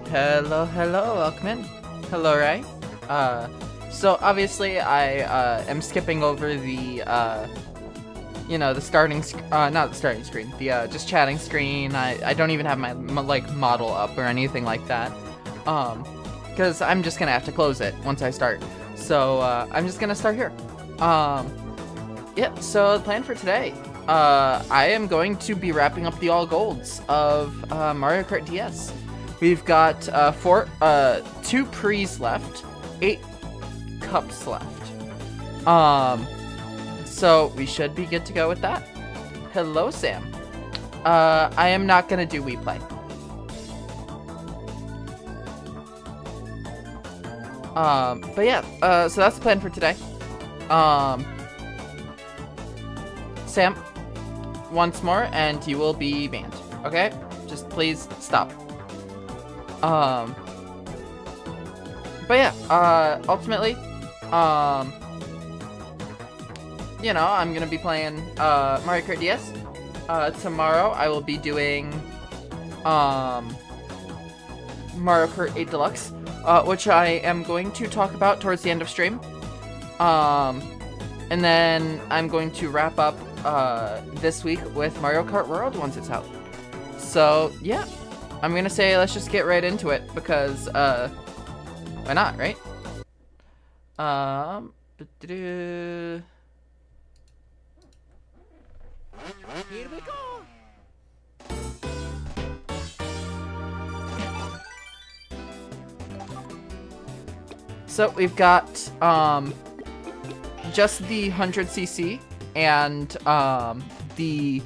Hello, welcome in. Hello, Ray. So obviously I am skipping over the the starting not the starting screen, the just chatting screen. I don't even have my like model up or anything like that. Because I'm just gonna have to close it once I start. So I'm just gonna start here. Yeah. So the plan for today, I am going to be wrapping up the all golds of Mario Kart DS. We've got 2 pre's left, 8 cups left. So we should be good to go with that. Hello, Sam. I am not gonna do Wii Play. But yeah, so that's the plan for today. Sam, once more, and you will be banned. Okay? Just please stop. But yeah, ultimately, I'm gonna be playing, Mario Kart DS. Tomorrow I will be doing, Mario Kart 8 Deluxe, which I am going to talk about towards the end of stream. And then I'm going to wrap up, this week with Mario Kart World once it's out. So, yeah. I'm gonna say let's just get right into it, because, why not, right? Here we go! So, we've got, just the 100cc and, the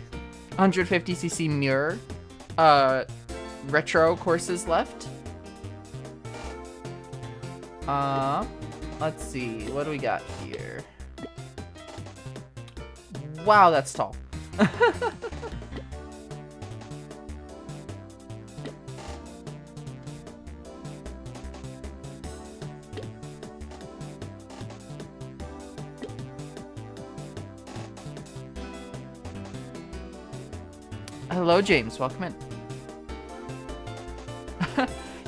150cc mirror, retro courses left. Let's see, what do we got here? Wow, that's tall. Hello, James, welcome in.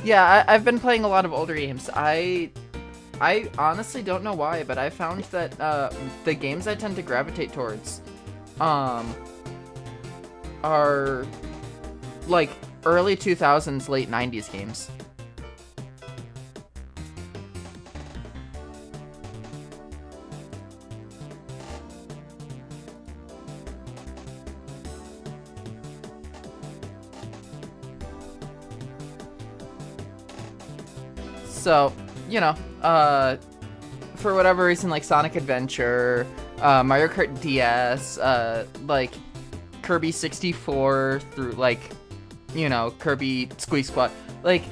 Yeah, I've been playing a lot of older games. I honestly don't know why, but I found that the games I tend to gravitate towards are like early 2000s, late 90s games. So, for whatever reason, like Sonic Adventure, Mario Kart DS, like Kirby 64 through, like, Kirby Squeak Squad, like,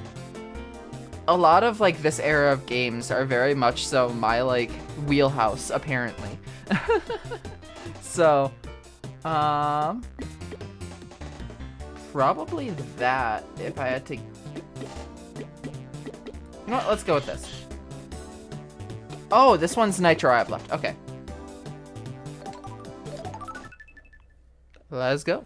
a lot of, like, this era of games are very much so my, like, wheelhouse, apparently. So, probably that, if I had to... You know what, let's go with this. Oh, this one's Nitro I have left. Okay. Let's go.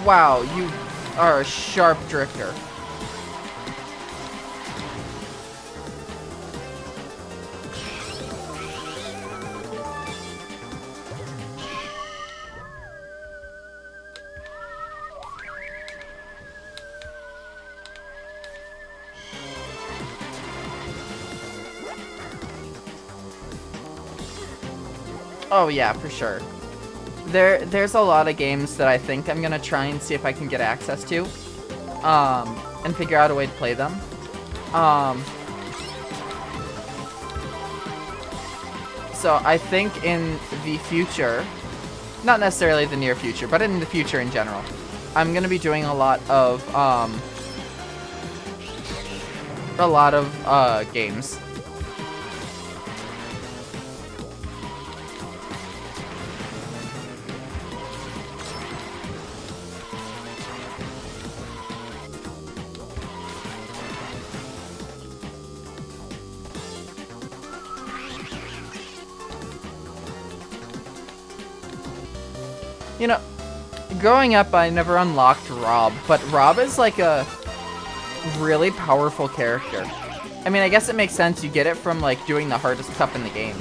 Wow, you are a sharp drifter. Oh yeah, for sure. There's a lot of games that I think I'm gonna try and see if I can get access to, and figure out a way to play them. So I think in the future, not necessarily the near future, but in the future in general, I'm gonna be doing a lot of games. You know, growing up, I never unlocked Rob, but Rob is like a really powerful character. I mean, I guess it makes sense. You get it from like doing the hardest stuff in the game.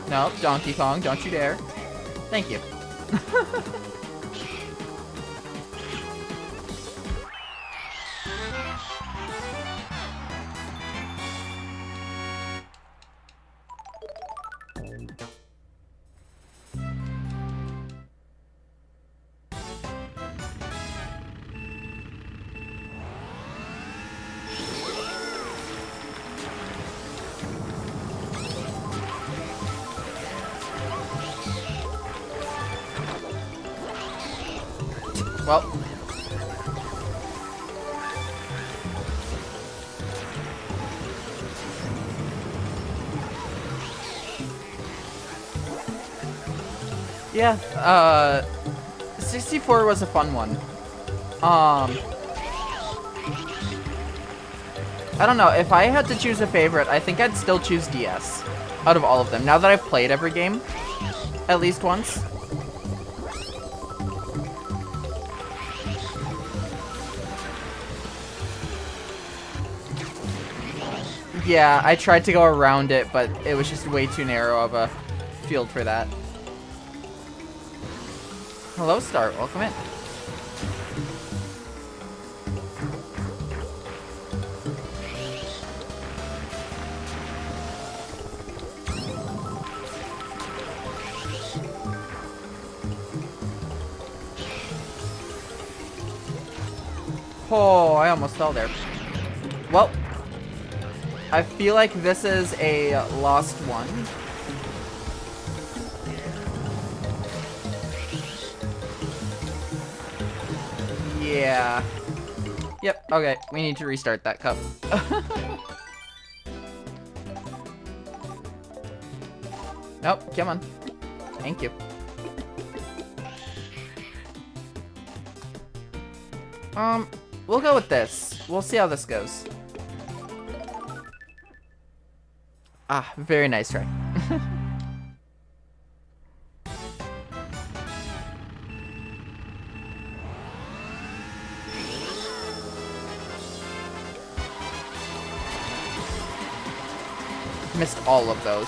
No, Donkey Kong, don't you dare. Thank you. Well. Yeah, 64 was a fun one. I don't know, if I had to choose a favorite, I think I'd still choose DS out of all of them. Now that I've played every game, at least once. Yeah, I tried to go around it, but it was just way too narrow of a field for that. Hello, Star. Welcome in. Oh, I almost fell there. Well, I feel like this is a lost one. Yeah. Yep, okay. We need to restart that cup. Nope, come on. Thank you. We'll go with this. We'll see how this goes. Ah, very nice try. Missed all of those.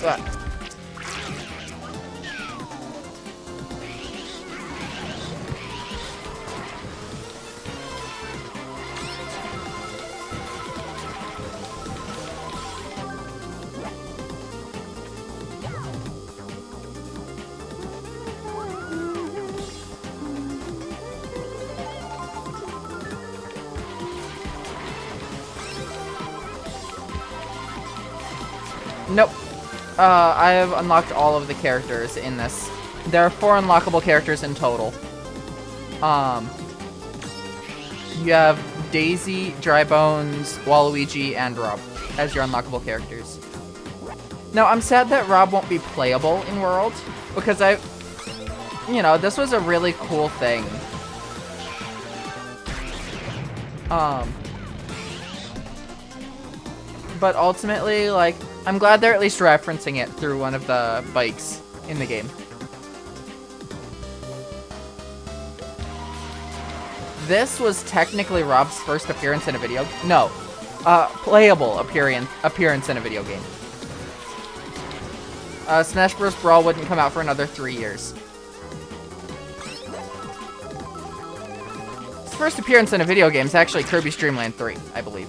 Ah. Nope. I have unlocked all of the characters in this. There are 4 unlockable characters in total. You have Daisy, Drybones, Waluigi, and Rob as your unlockable characters. Now, I'm sad that Rob won't be playable in World, because you know, this was a really cool thing. But ultimately, like, I'm glad they're at least referencing it through one of the bikes in the game. This was technically Rob's first appearance in a video. No, playable appearance in a video game. Smash Bros. Brawl wouldn't come out for another 3 years. His first appearance in a video game is actually Kirby's Dream Land 3, I believe.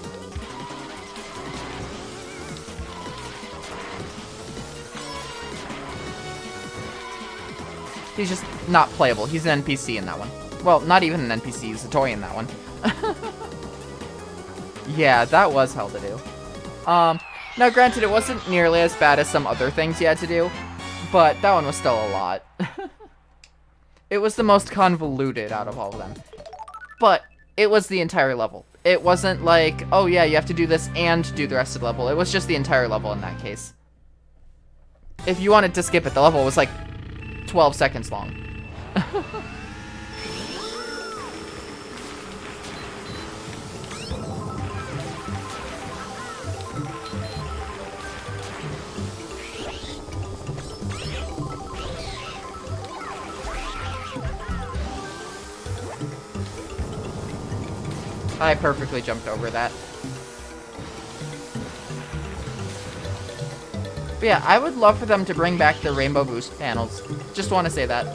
He's just not playable. He's an NPC in that one. Well, not even an NPC. He's a toy in that one. Yeah, that was hell to do. Now, granted, it wasn't nearly as bad as some other things you had to do, but that one was still a lot. It was the most convoluted out of all of them. But it was the entire level. It wasn't like, oh yeah, you have to do this and do the rest of the level. It was just the entire level in that case. If you wanted to skip it, the level was like 12 seconds long. I perfectly jumped over that. But yeah, I would love for them to bring back the Rainbow Boost panels. Just want to say that.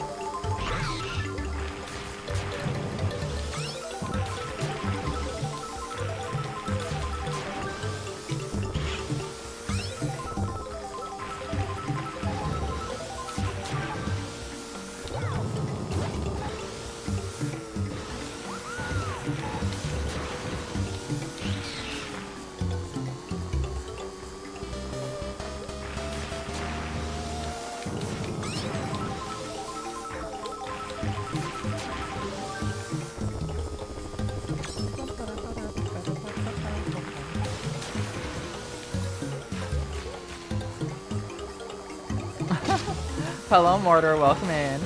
Hello, Mortar. Welcome in.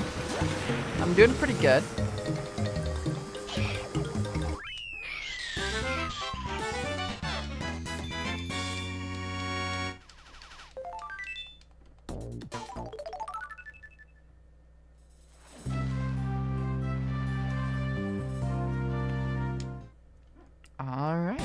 I'm doing pretty good. All right.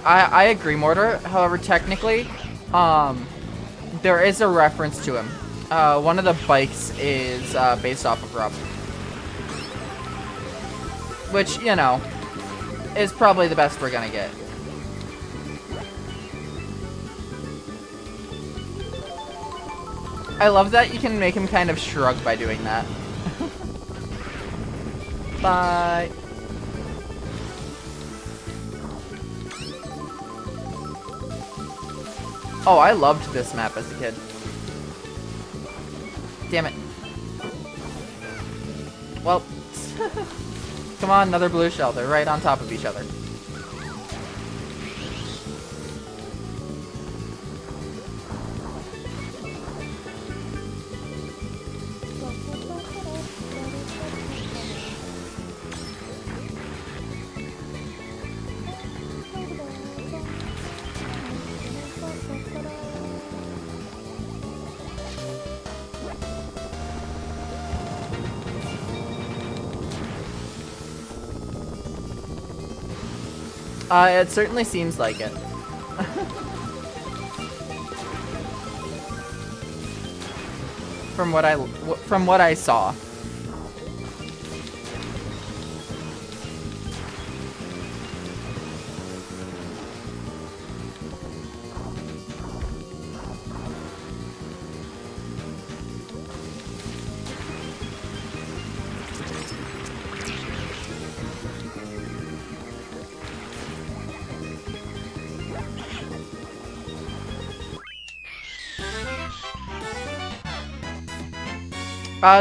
I agree, Mortar. However, technically, there is a reference to him. One of the bikes is based off of Rob, which, you know, is probably the best we're gonna get. I love that you can make him kind of shrug by doing that. Bye. Oh, I loved this map as a kid. Damn it. Well, come on, another blue shell. They're right on top of each other. It certainly seems like it. From what I saw.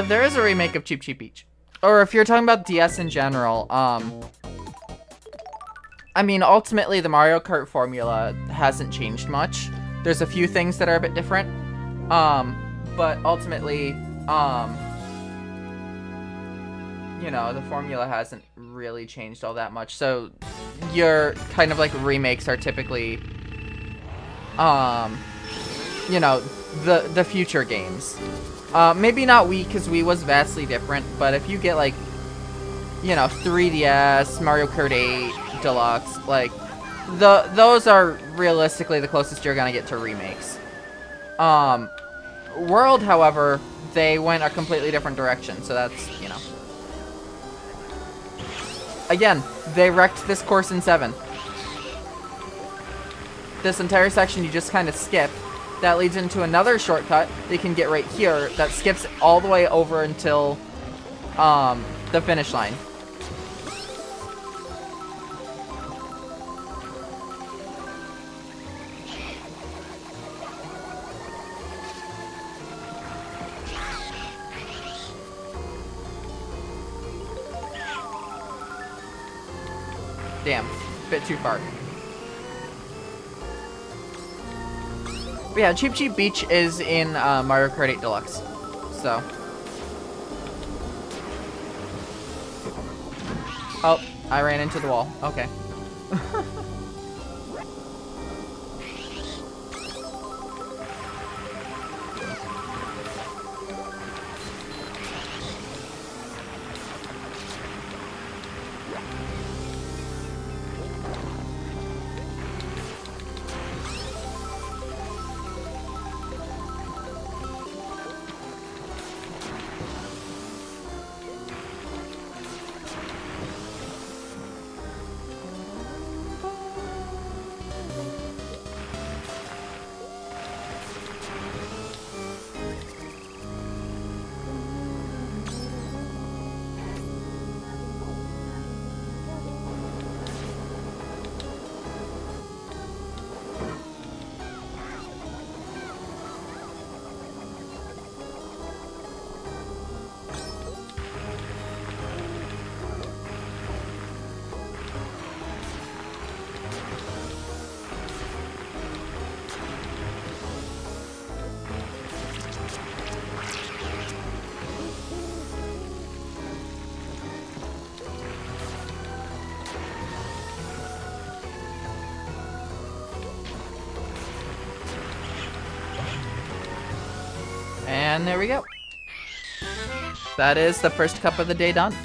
There is a remake of Cheep Cheep Beach. Or if you're talking about DS in general, I mean, ultimately the Mario Kart formula hasn't changed much. There's a few things that are a bit different. But ultimately, you know, the formula hasn't really changed all that much. So your kind of like remakes are typically, you know, the future games. Maybe not Wii, because Wii was vastly different, but if you get, like, you know, 3DS, Mario Kart 8, Deluxe, like, those are realistically the closest you're gonna get to remakes. World, however, they went a completely different direction, so that's, you know. Again, they wrecked this course in 7. This entire section you just kind of skip. That leads into another shortcut that you can get right here that skips all the way over until the finish line. Damn, bit too far. But yeah, Cheep Cheep Beach is in Mario Kart 8 Deluxe. So. Oh, I ran into the wall. Okay. And there we go. That is the first cup of the day done.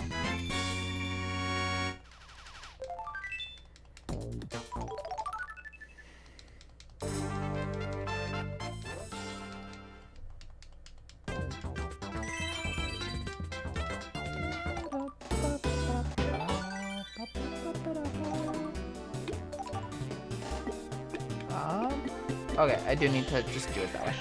Okay, I do need to just do it that way.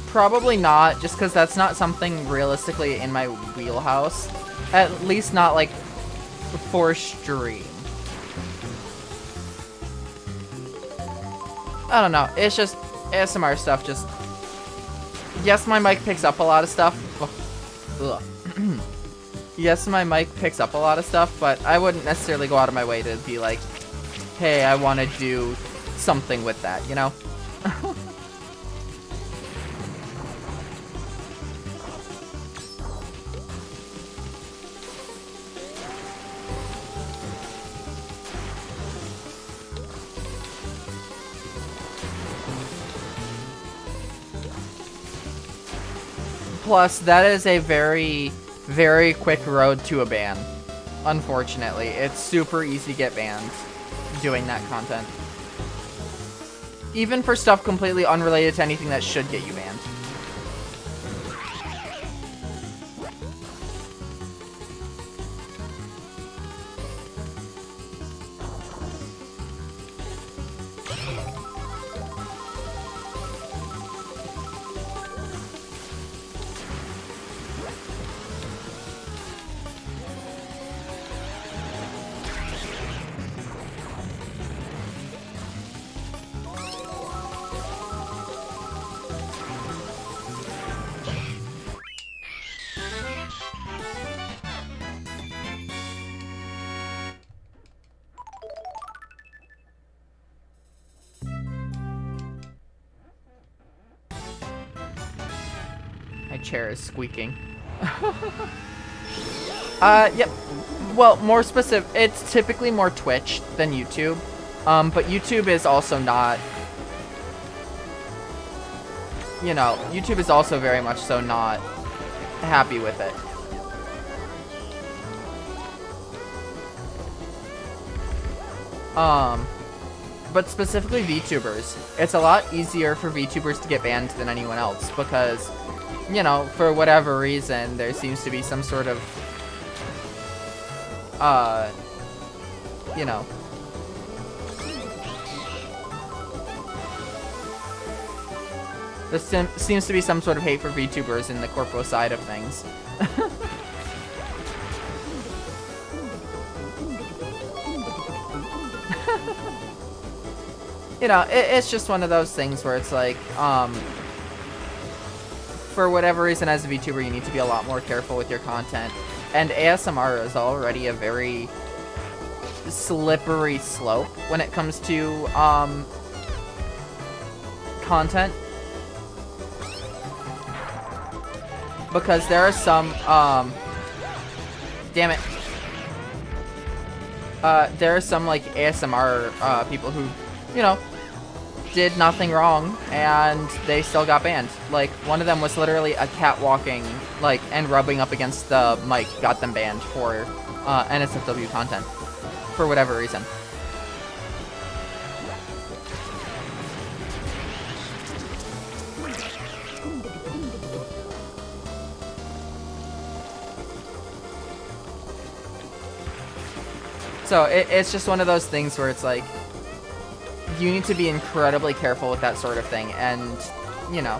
Probably not, just because that's not something realistically in my wheelhouse. At least not, like, for stream. I don't know, it's just ASMR stuff, just... Yes, my mic picks up a lot of stuff. Ugh. Yes, my mic picks up a lot of stuff, but I wouldn't necessarily go out of my way to be like, hey, I want to do something with that, you know? Plus, that is a very, very quick road to a ban. Unfortunately, it's super easy to get banned doing that content. Even for stuff completely unrelated to anything that should get you banned. chair is squeaking. Yep. Well, more specific, it's typically more Twitch than YouTube. But YouTube is also not, you know, YouTube is also very much so not happy with it. But specifically VTubers, it's a lot easier for VTubers to get banned than anyone else because, you know, for whatever reason, there seems to be some sort of, you know, there seems to be some sort of hate for VTubers in the corpo side of things. You know, it's just one of those things where it's like, for whatever reason, as a VTuber, you need to be a lot more careful with your content. And ASMR is already a very slippery slope when it comes to, content. Because there are some, damn it. There are some, like, ASMR, people who, you know, did nothing wrong, and they still got banned. Like, one of them was literally a cat walking, like, and rubbing up against the mic got them banned for, NSFW content. For whatever reason. So, it's just one of those things where it's like, you need to be incredibly careful with that sort of thing, and, you know.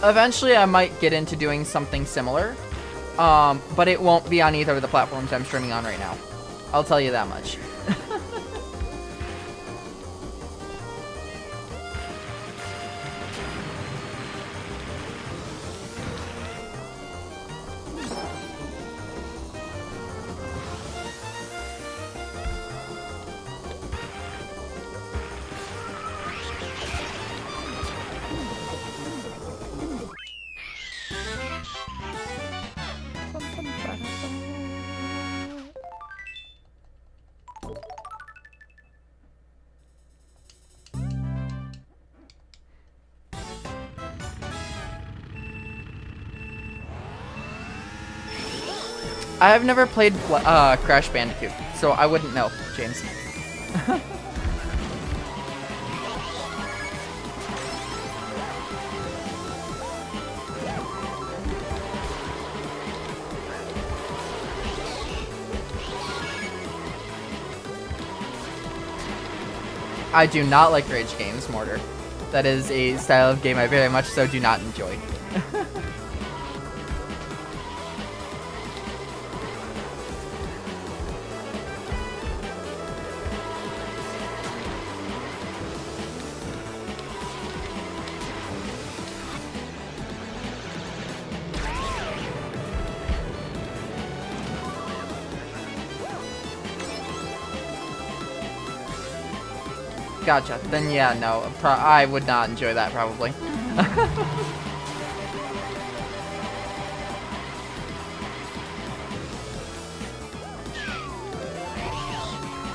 Eventually, I might get into doing something similar, but it won't be on either of the platforms I'm streaming on right now. I'll tell you that much. I have never played Crash Bandicoot, so I wouldn't know, James. I do not like rage games, Mortar. That is a style of game I very much so do not enjoy. Gotcha. Then yeah, no, I would not enjoy that probably.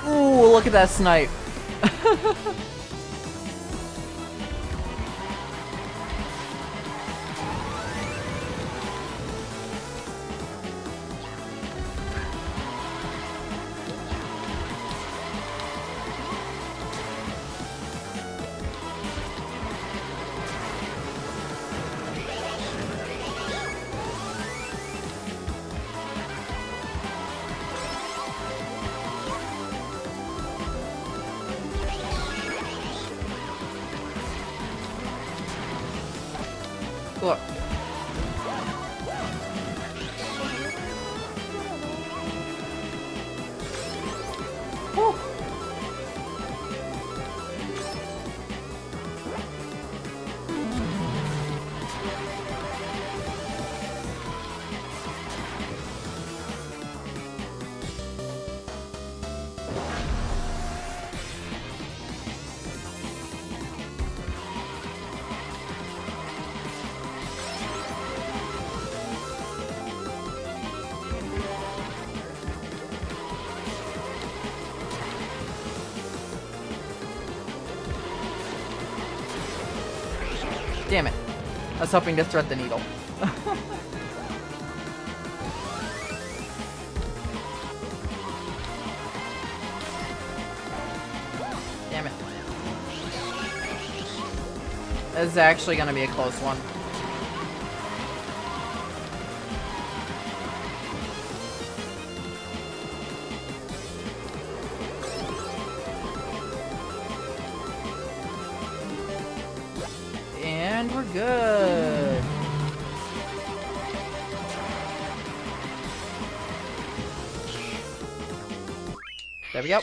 Ooh, look at that snipe. Look. Woo. Damn it. I was hoping to thread the needle. Damn it. This is actually gonna be a close one. And we're good. There we go.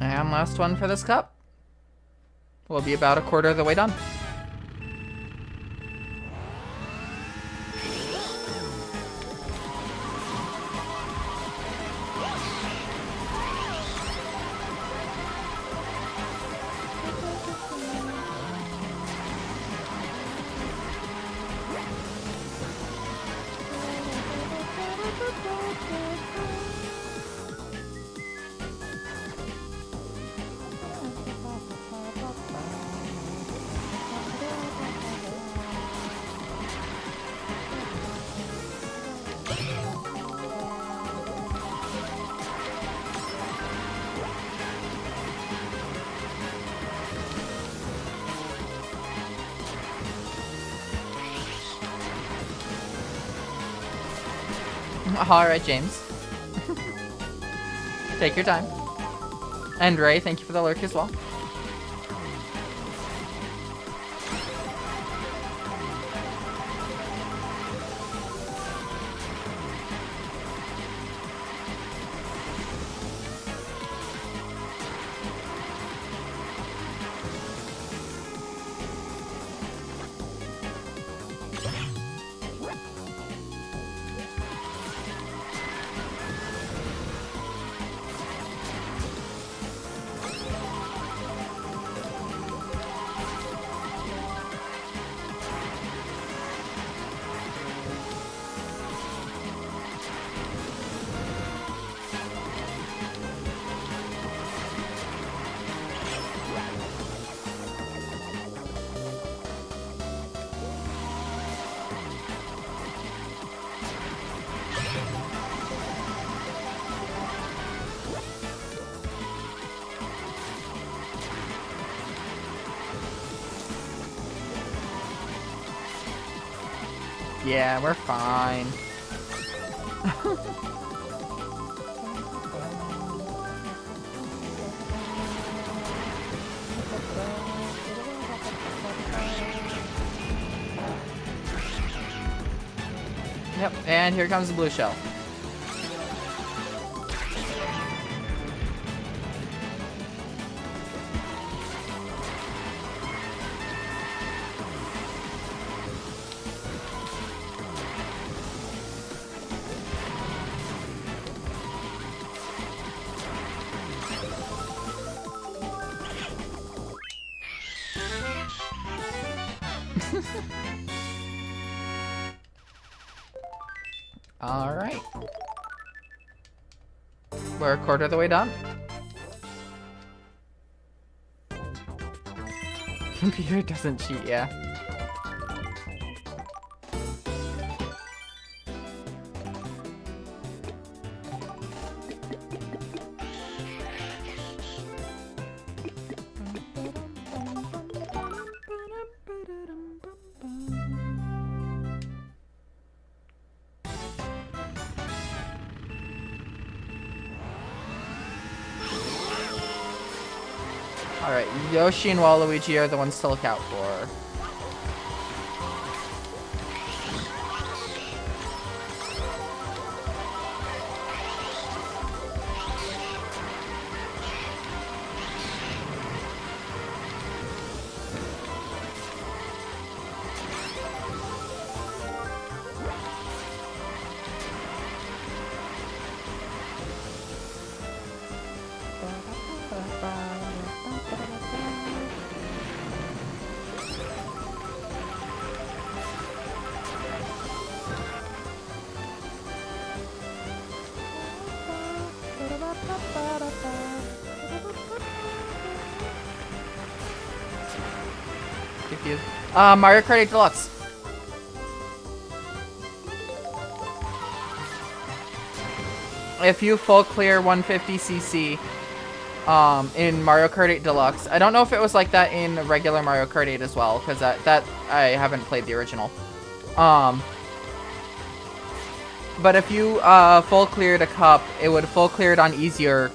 And last one for this cup. We'll be about a quarter of the way done. Alright, James. Take your time. And Ray, thank you for the lurk as well. Yeah, we're fine. Yep, and here comes the blue shell. Alright. We're a quarter of the way done. Computer doesn't cheat, yeah. Alright, Yoshi and Waluigi are the ones to look out for. Mario Kart 8 Deluxe. If you full clear 150cc in Mario Kart 8 Deluxe, I don't know if it was like that in regular Mario Kart 8 as well, because that I haven't played the original. But if you full cleared a cup, it would full clear it on easier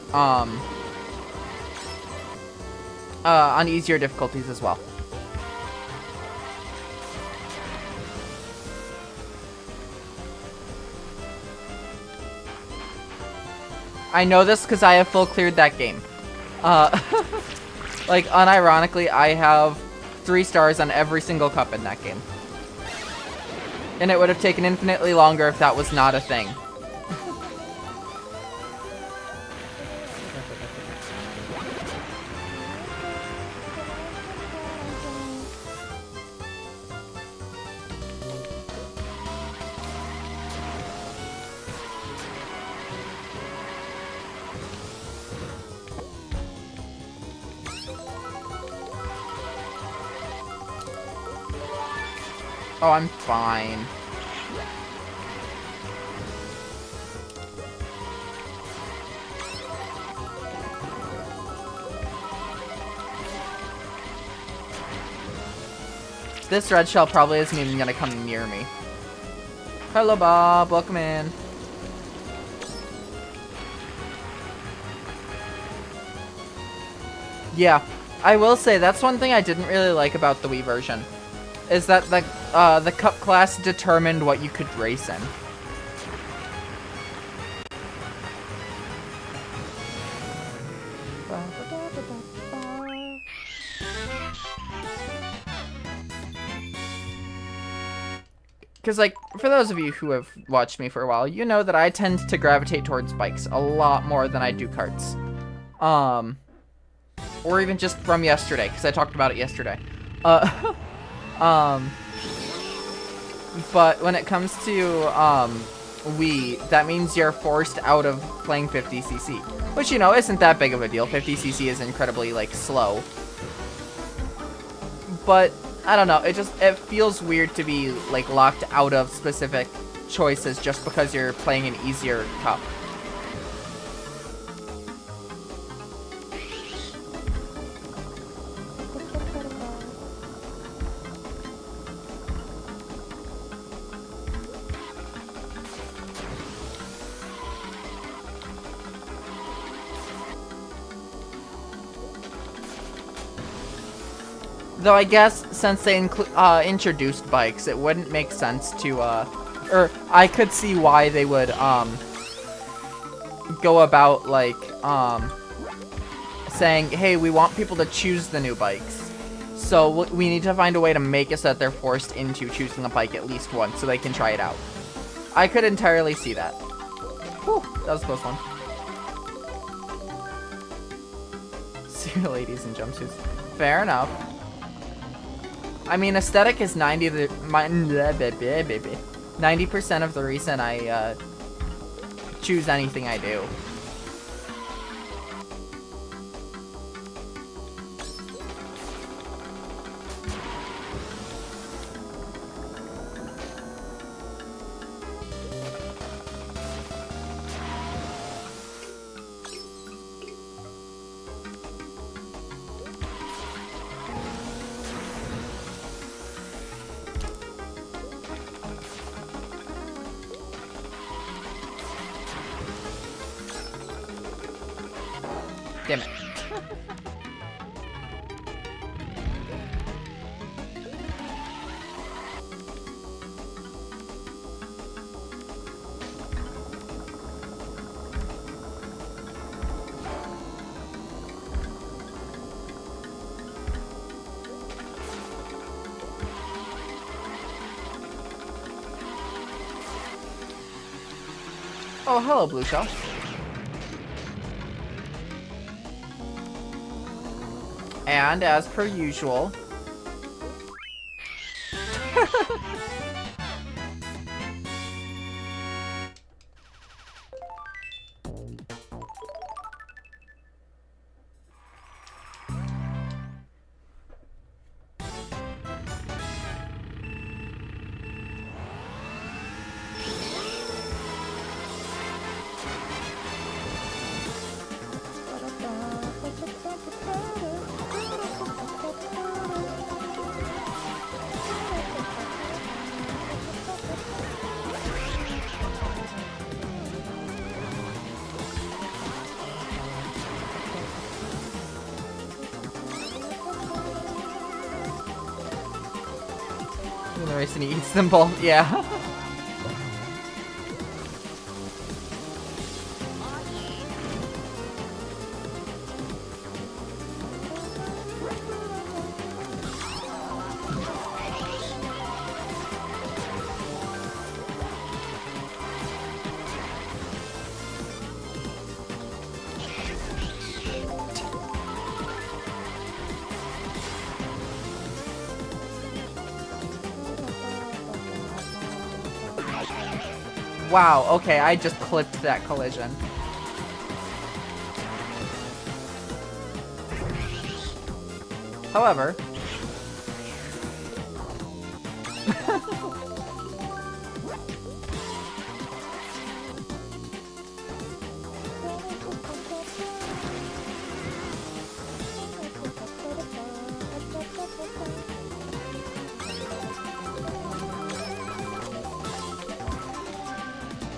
difficulties as well. I know this because I have full cleared that game. Like, unironically, I have 3 stars on every single cup in that game. And it would have taken infinitely longer if that was not a thing. Oh, I'm fine. This red shell probably isn't even gonna come near me. Hello, Bob. Welcome in. Yeah, I will say that's one thing I didn't really like about the Wii version. Is that the cup class determined what you could race in. Because, like, for those of you who have watched me for a while, you know that I tend to gravitate towards bikes a lot more than I do karts. Or even just from yesterday, because I talked about it yesterday. But when it comes to, Wii, that means you're forced out of playing 50cc. Which, you know, isn't that big of a deal. 50cc is incredibly, like, slow. But, I don't know, it feels weird to be, like, locked out of specific choices just because you're playing an easier cup. Though I guess since they introduced bikes, it wouldn't make sense to, or I could see why they would, go about, like, saying, hey, we want people to choose the new bikes. So we need to find a way to make it so that they're forced into choosing a bike at least once so they can try it out. I could entirely see that. Whew, that was a close one. See you ladies in jumpsuits. Fair enough. I mean, aesthetic is 90% of the reason I choose anything I do. Damn it. Oh, hello, Blue Shell. And as per usual, In the race and he eats them both. Yeah. Wow, okay, I just clipped that collision. However...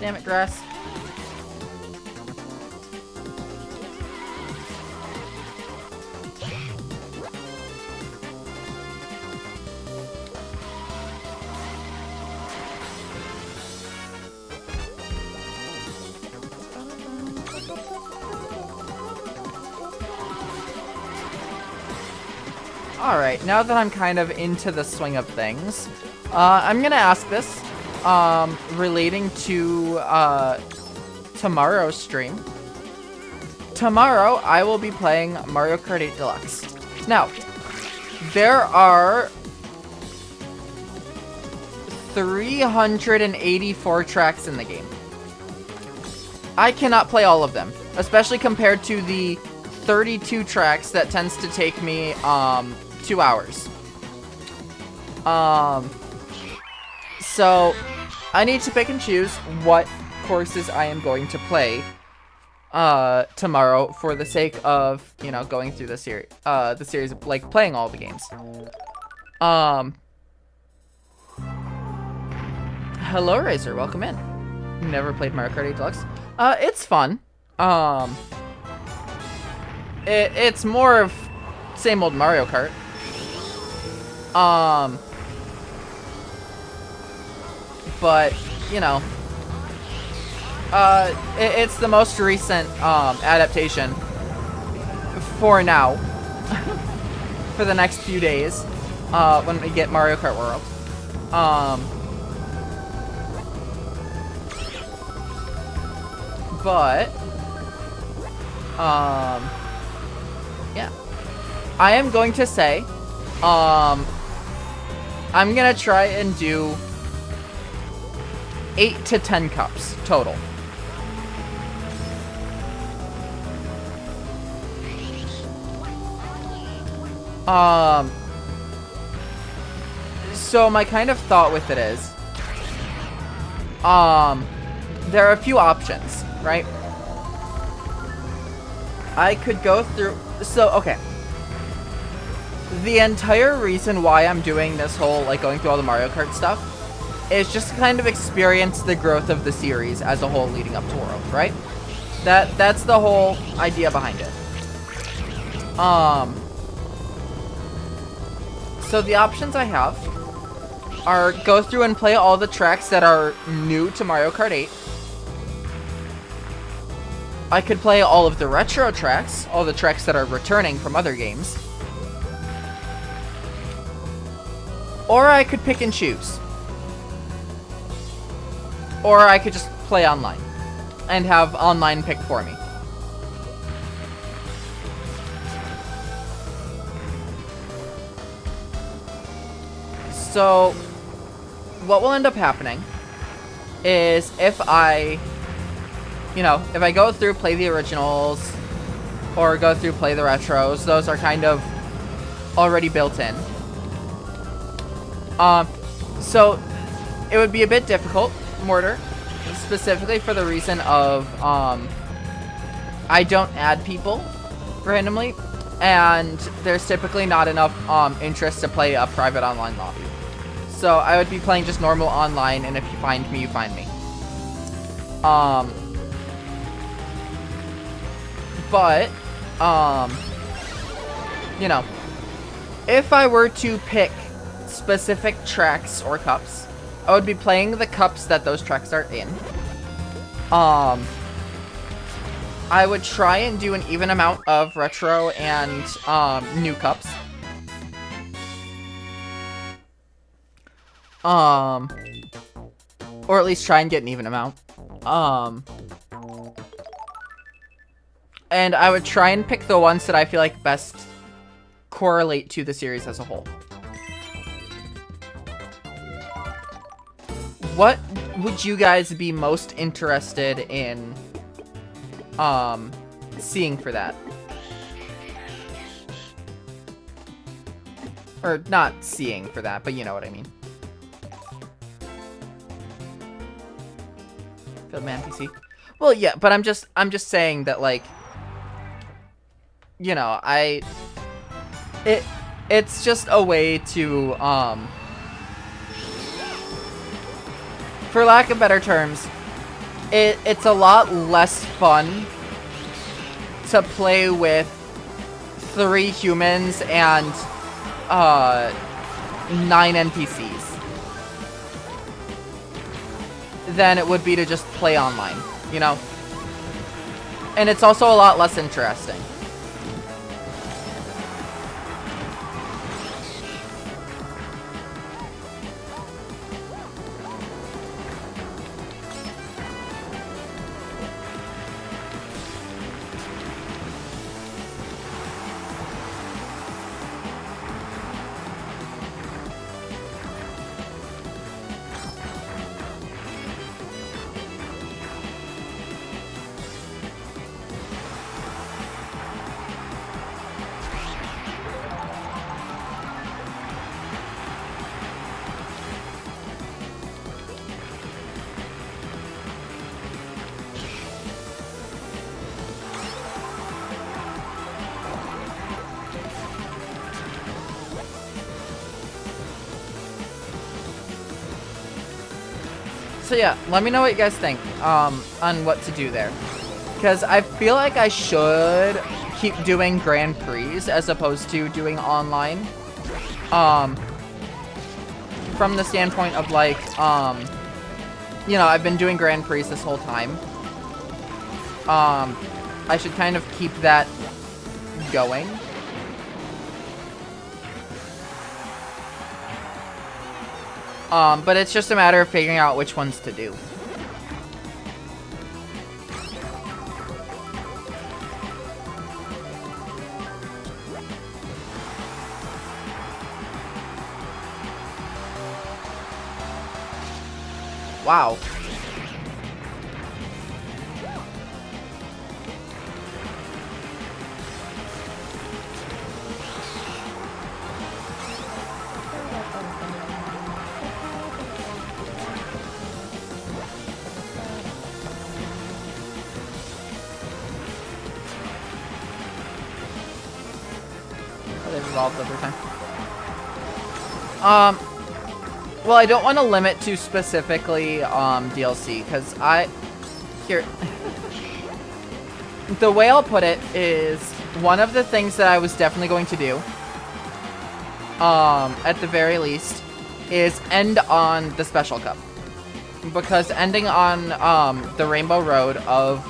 Damn it, grass. Alright, now that I'm kind of into the swing of things, I'm gonna ask this, relating to, tomorrow's stream. Tomorrow, I will be playing Mario Kart 8 Deluxe. Now, there are 384 tracks in the game. I cannot play all of them, especially compared to the 32 tracks that tends to take me, 2 hours. So, I need to pick and choose what courses I am going to play tomorrow for the sake of, you know, going through the series of, like, playing all the games. Hello, Razor. Welcome in. Never played Mario Kart 8 Deluxe. It's fun. It's more of same old Mario Kart. But, you know, it's the most recent, adaptation for now, for the next few days, when we get Mario Kart World. But, yeah. I am going to say, I'm gonna try and do 8 to 10 cups total. So my kind of thought with it is, there are a few options, right? I could go through, so, okay. The entire reason why I'm doing this whole, like, going through all the Mario Kart stuff is just to kind of experience the growth of the series as a whole leading up to World, right? That's the whole idea behind it. So the options I have are go through and play all the tracks that are new to Mario Kart 8. I could play all of the retro tracks, all the tracks that are returning from other games. Or I could pick and choose. Or I could just play online and have online pick for me. So, what will end up happening is if I, you know, if I go through, play the originals, or go through, play the retros, those are kind of already built in. So, it would be a bit difficult, Mortar, specifically for the reason of, I don't add people randomly, and there's typically not enough, interest to play a private online lobby. So, I would be playing just normal online, and if you find me, you find me. But, you know, if I were to pick specific tracks or cups, I would be playing the cups that those tracks are in. I would try and do an even amount of retro and new cups. Or at least try and get an even amount. And I would try and pick the ones that I feel like best correlate to the series as a whole. What would you guys be most interested in seeing for that? Or not seeing for that, but you know what I mean. Field Man PC. Well, yeah, but I'm just saying that, like, you know, it's just a way to for lack of better terms, it's a lot less fun to play with 3 humans and 9 NPCs than it would be to just play online, you know? And it's also a lot less interesting. So yeah, let me know what you guys think on what to do there. Because I feel like I should keep doing Grand Prix as opposed to doing online. From the standpoint of, like, you know, I've been doing Grand Prix this whole time. I should kind of keep that going. But it's just a matter of figuring out which ones to do. Wow. They've evolved over time. Well, I don't want to limit to specifically, DLC, because here, the way I'll put it is, one of the things that I was definitely going to do, at the very least, is end on the Special Cup. Because ending on, the Rainbow Road of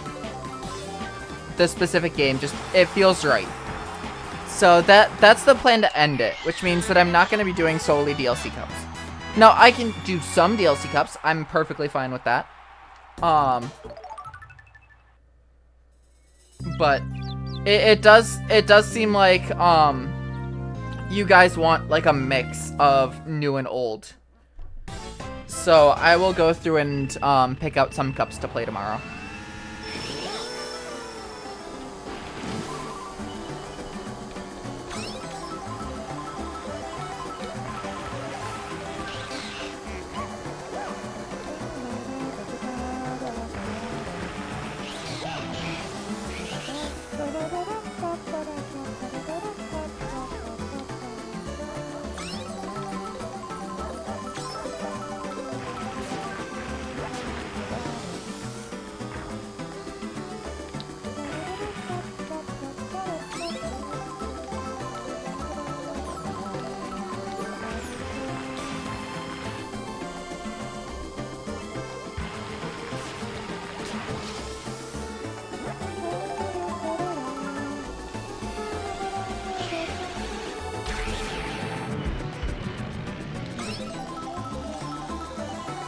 the specific game, it feels right. So that's the plan to end it, which means that I'm not going to be doing solely DLC cups. Now, I can do some DLC cups. I'm perfectly fine with that. But it does seem like you guys want, like, a mix of new and old. So I will go through and pick out some cups to play tomorrow.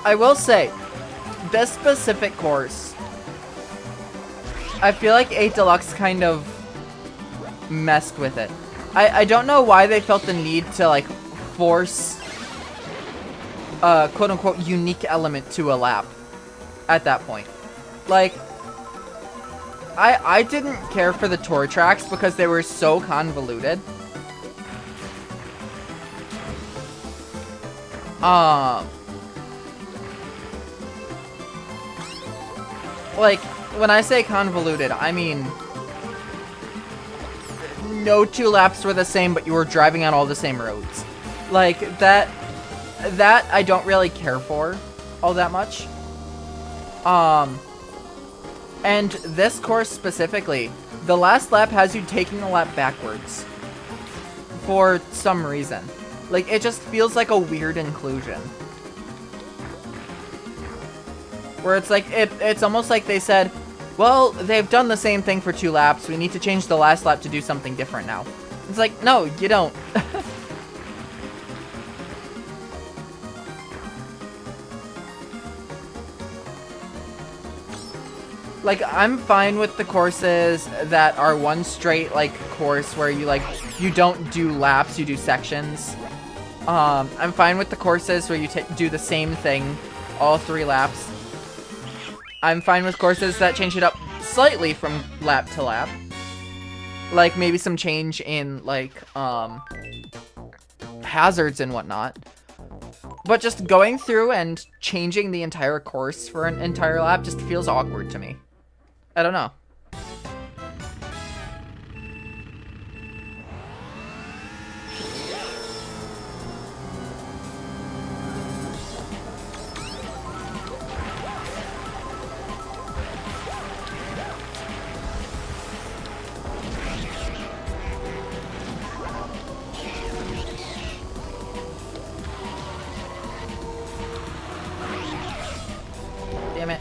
I will say, this specific course, I feel like 8 Deluxe kind of messed with it. I don't know why they felt the need to, like, force a quote-unquote unique element to a lap at that point. Like, I didn't care for the tour tracks because they were so convoluted. Like, when I say convoluted, I mean no 2 laps were the same, but you were driving on all the same roads. Like, that I don't really care for all that much. And this course specifically, the last lap has you taking a lap backwards for some reason. Like, it just feels like a weird inclusion. Where it's like, it's almost like they said, well, they've done the same thing for 2 laps. We need to change the last lap to do something different now. It's like, no, you don't. Like, I'm fine with the courses that are one straight, like, course where you, like, you don't do laps, you do sections. I'm fine with the courses where you do the same thing all 3 laps. I'm fine with courses that change it up slightly from lap to lap. Like, maybe some change in, like, hazards and whatnot. But just going through and changing the entire course for an entire lap just feels awkward to me. I don't know. Damn it.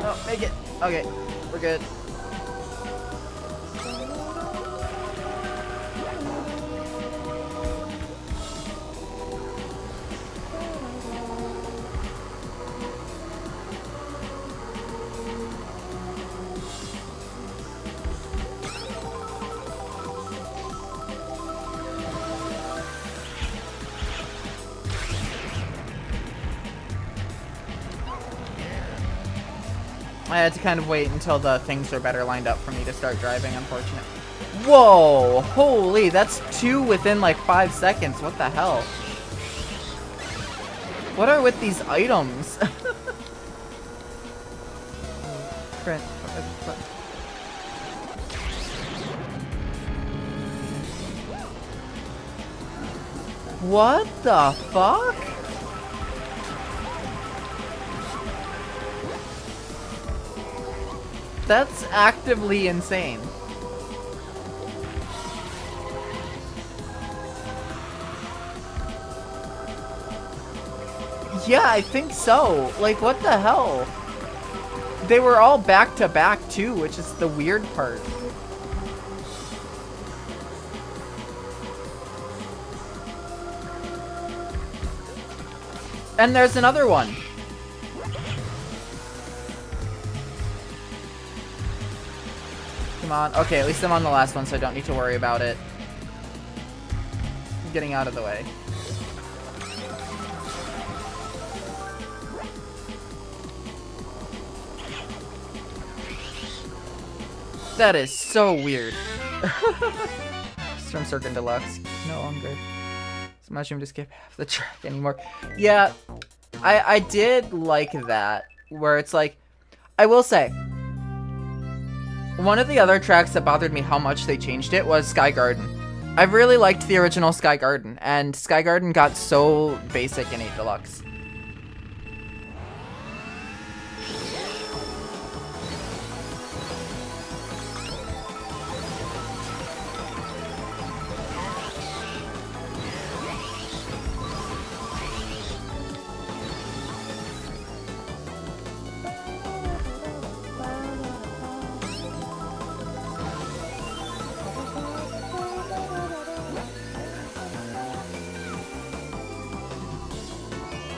Oh, make it. Okay, we're good. I had to kind of wait until the things are better lined up for me to start driving, unfortunately. Whoa! Holy, that's 2 within like 5 seconds. What the hell? What are with these items? What the fuck? That's actively insane. Yeah, I think so. Like, what the hell? They were all back to back too, which is the weird part. And there's another one. Come on. Okay, at least I'm on the last one, so I don't need to worry about it. I'm getting out of the way. That is so weird. Storm Circuit Deluxe. No longer. It's much room to skip half the track anymore. Yeah, I did like that. Where it's like, I will say, one of the other tracks that bothered me how much they changed it was Sky Garden. I really liked the original Sky Garden, and Sky Garden got so basic in 8 Deluxe.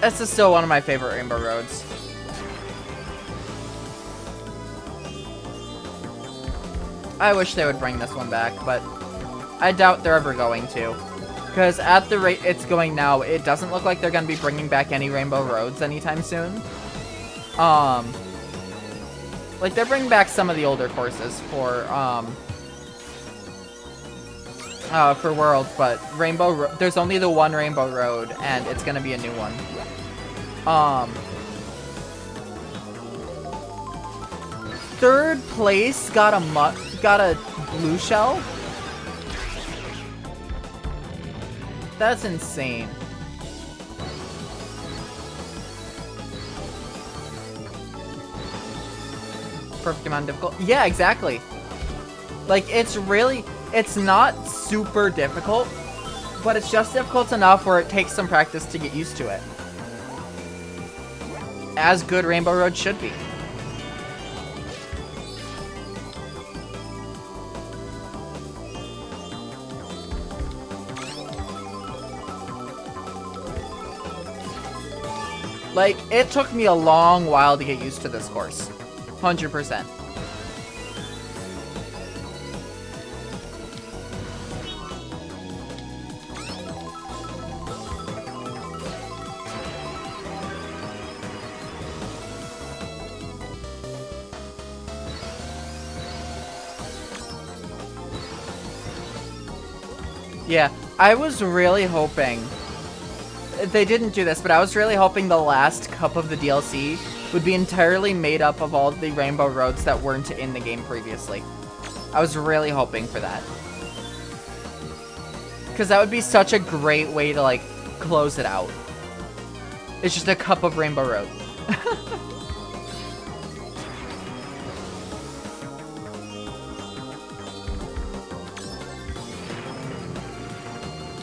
This is still one of my favorite Rainbow Roads. I wish they would bring this one back, but I doubt they're ever going to. Because at the rate it's going now, it doesn't look like they're going to be bringing back any Rainbow Roads anytime soon. Like, they're bringing back some of the older courses for Worlds, but there's only the one Rainbow Road, and it's gonna be a new one. Third place got a blue shell. That's insane. Perfect amount of difficult. Yeah, exactly. Like, it's not super difficult, but it's just difficult enough where it takes some practice to get used to it. As good Rainbow Road should be. Like, it took me a long while to get used to this course. 100%. Yeah, I was really hoping, they didn't do this, but I was really hoping the last cup of the DLC would be entirely made up of all the Rainbow Roads that weren't in the game previously. I was really hoping for that. Because that would be such a great way to, like, close it out. It's just a cup of Rainbow Road.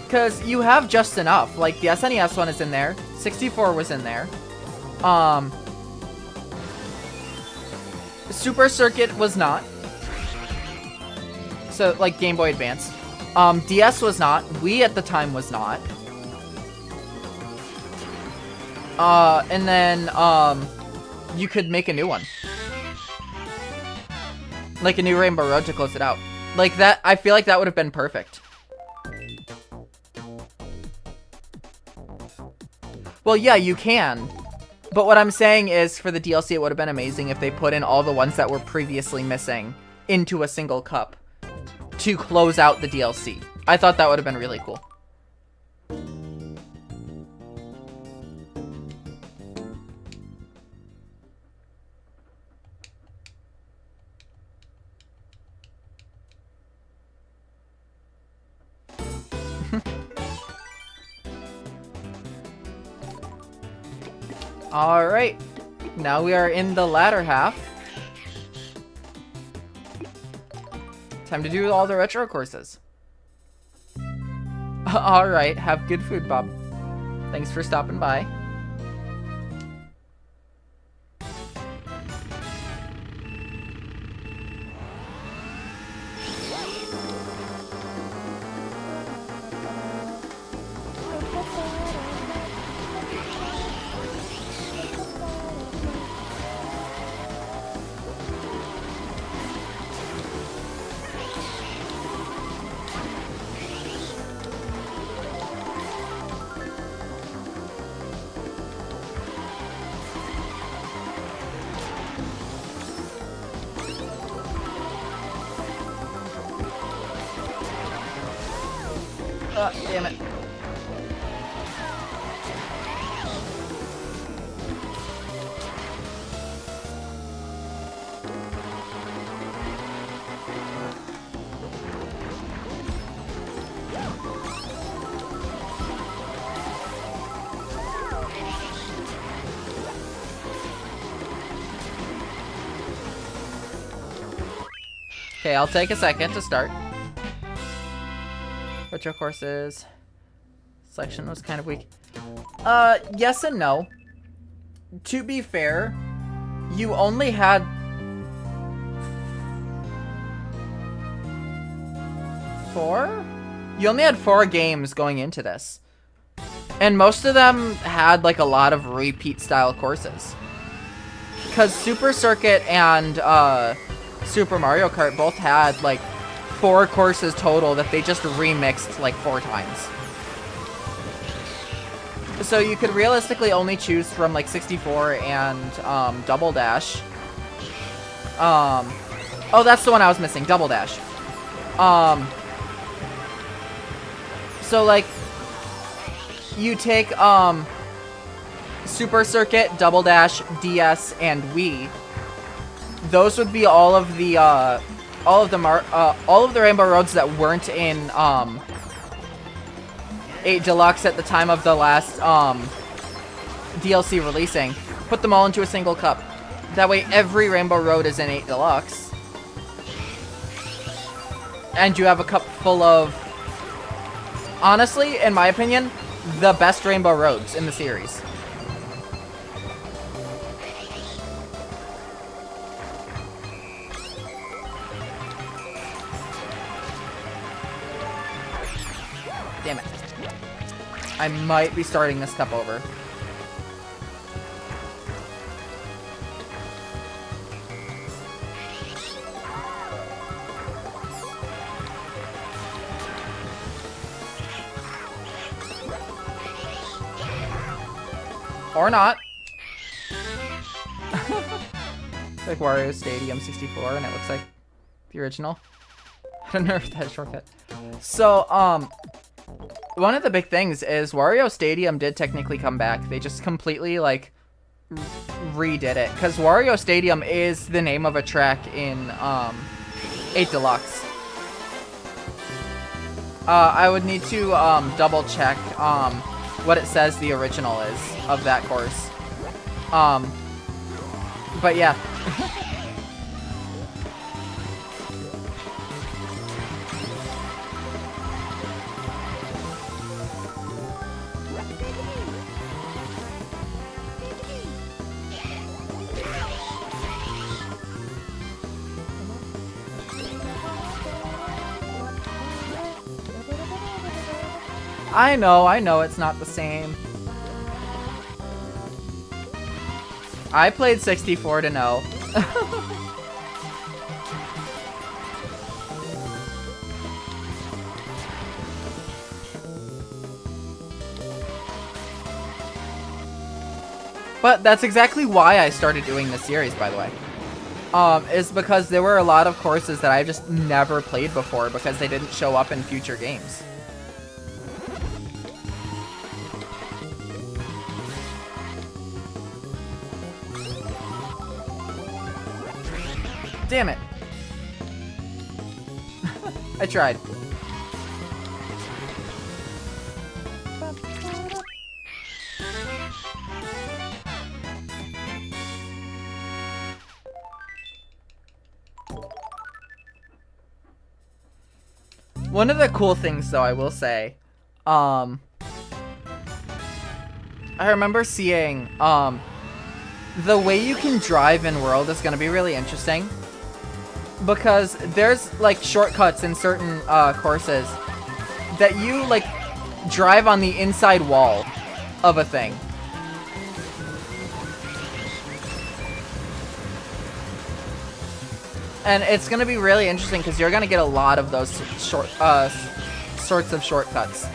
Because you have just enough. Like, the SNES one is in there. 64 was in there. Super Circuit was not. So, like, Game Boy Advance. DS was not. Wii at the time was not. And then, you could make a new one. Like, a new Rainbow Road to close it out. Like, that, I feel like that would have been perfect. Well, yeah, you can. But what I'm saying is, for the DLC, it would have been amazing if they put in all the ones that were previously missing into a single cup to close out the DLC. I thought that would have been really cool. Alright, now we are in the latter half. Time to do all the retro courses. Alright, have good food, Bob. Thanks for stopping by. Damn it. Okay, I'll take a second to start. Retro courses. Selection was kind of weak. Yes and no. To be fair, you only had 4? You only had 4 games going into this. And most of them had like a lot of repeat style courses. Because Super Circuit and Super Mario Kart both had like 4 courses total that they just remixed like 4 times. So you could realistically only choose from like 64 and Double Dash. Oh, that's the one I was missing, Double Dash. So like you take Super Circuit, Double Dash, DS, and Wii. Those would be all of the Rainbow Roads that weren't in 8 Deluxe at the time of the last DLC releasing. Put them all into a single cup. That way every Rainbow Road is in 8 Deluxe. And you have a cup full of, honestly, in my opinion, the best Rainbow Roads in the series. Damn it. I might be starting this cup over. Or not. Like Wario Stadium 64, and it looks like the original. I don't know if that's a shortcut. So, one of the big things is Wario Stadium did technically come back. They just completely, like, redid it. Because Wario Stadium is the name of a track in, 8 Deluxe. I would need to, double check, what it says the original is of that course. But yeah. I know it's not the same. I played 64 to know. But that's exactly why I started doing this series, by the way. Is because there were a lot of courses that I just never played before because they didn't show up in future games. Damn it. I tried. One of the cool things, though, I will say, I remember seeing, the way you can drive in World is going to be really interesting. Because there's, like, shortcuts in certain, courses that you, like, drive on the inside wall of a thing. And it's going to be really interesting because you're going to get a lot of those sorts of shortcuts.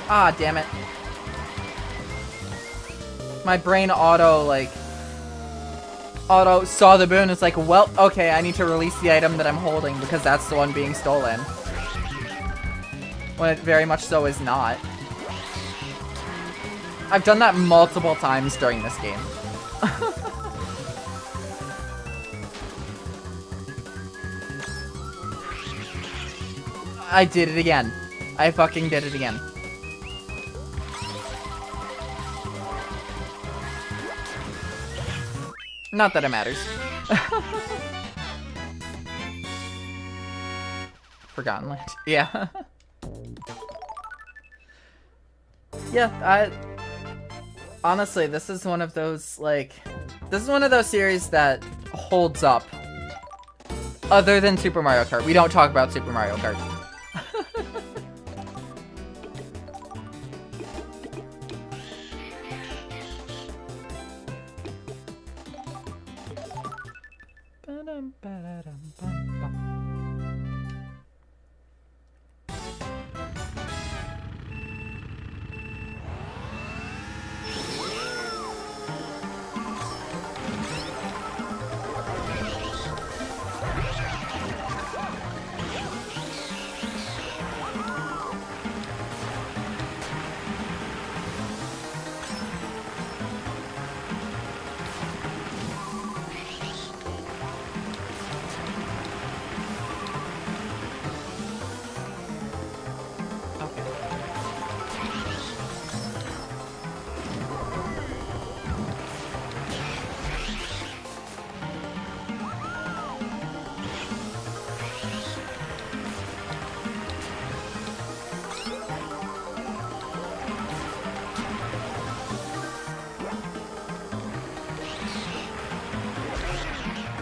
Ah, damn it. My brain auto saw the boon. It's like, well, okay, I need to release the item that I'm holding because that's the one being stolen. When it very much so is not. I've done that multiple times during this game. I did it again. I fucking did it again. Not that it matters. Forgotten Land. Yeah. Yeah, honestly, this is one of those, like, this is one of those series that holds up. Other than Super Mario Kart. We don't talk about Super Mario Kart.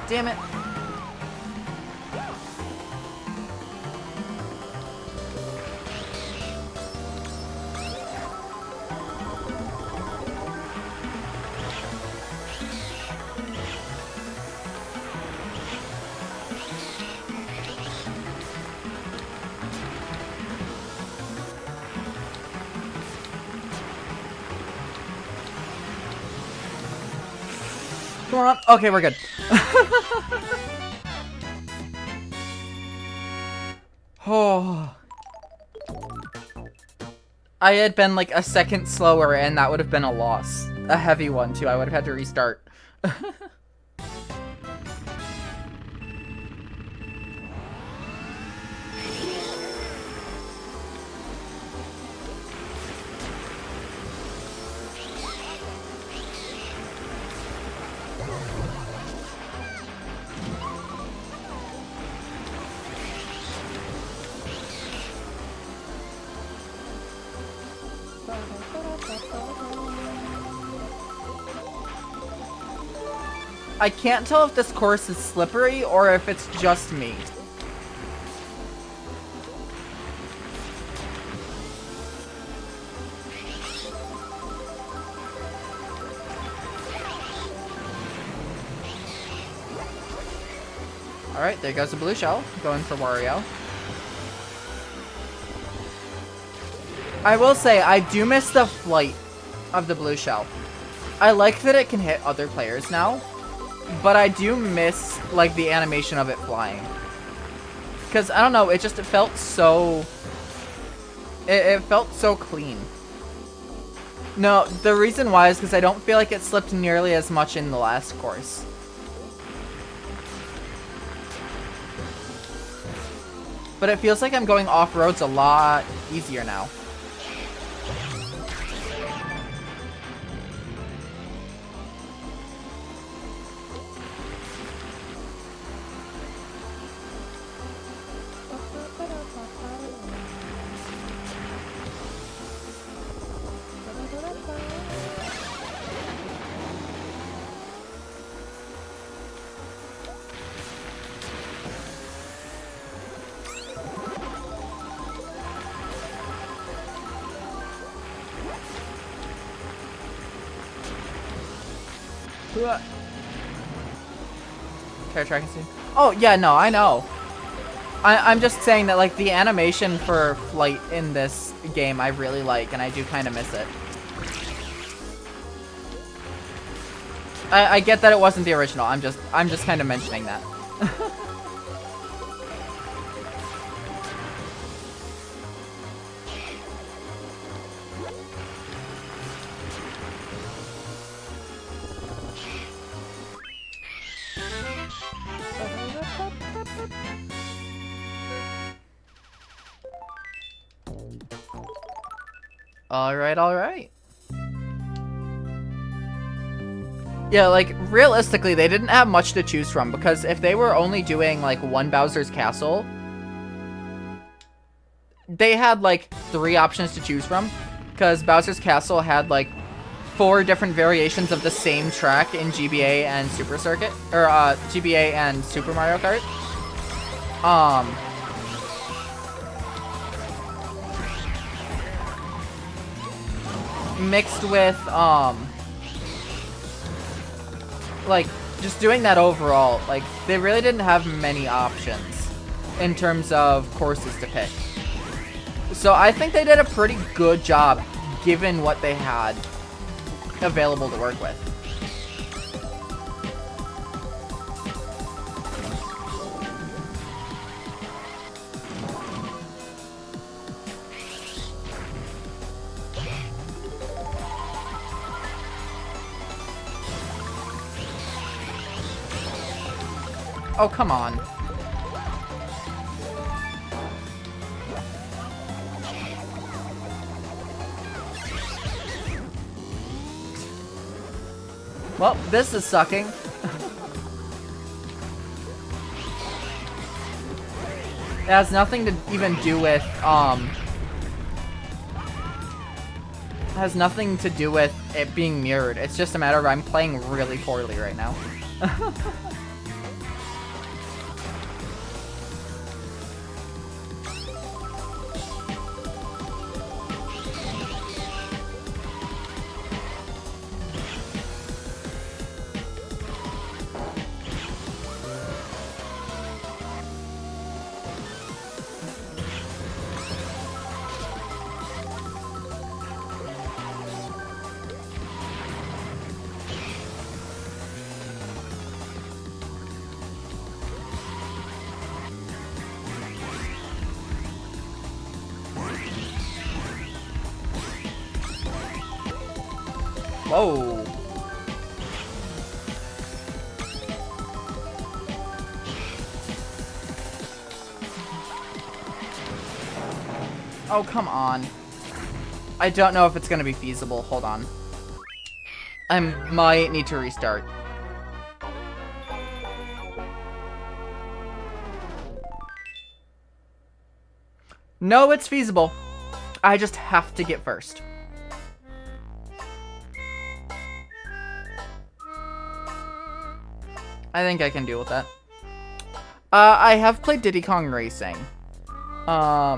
Damn it. Come on. Okay, we're good. Oh. I had been like a second slower and that would have been a loss. A heavy one too. I would have had to restart. I can't tell if this course is slippery or if it's just me. Alright, there goes the blue shell. Going for Wario. I will say, I do miss the flight of the blue shell. I like that it can hit other players now. But I do miss, like, the animation of it flying. Because, I don't know, it just felt so... It felt so clean. No, the reason why is because I don't feel like it slipped nearly as much in the last course. But it feels like I'm going off-roads a lot easier now. Can I track and see? Oh, yeah, no, I know. I'm just saying that, like, the animation for flight in this game I really like, and I do kind of miss it. I get that it wasn't the original. I'm just kind of mentioning that. All right. Yeah, like, realistically, they didn't have much to choose from, because if they were only doing, like, one Bowser's Castle, they had, like, 3 options to choose from, because Bowser's Castle had, like, 4 different variations of the same track in GBA and Super Circuit, or, GBA and Super Mario Kart. Mixed with, like, just doing that overall, like, they really didn't have many options in terms of courses to pick. So I think they did a pretty good job given what they had available to work with. Oh, come on. Well, this is sucking. It has nothing to even do with, has nothing to do with it being mirrored. It's just a matter of I'm playing really poorly right now. Whoa. Oh, come on. I don't know if it's gonna be feasible. Hold on. I might need to restart. No, it's feasible. I just have to get first. I think I can deal with that. I have played Diddy Kong Racing. I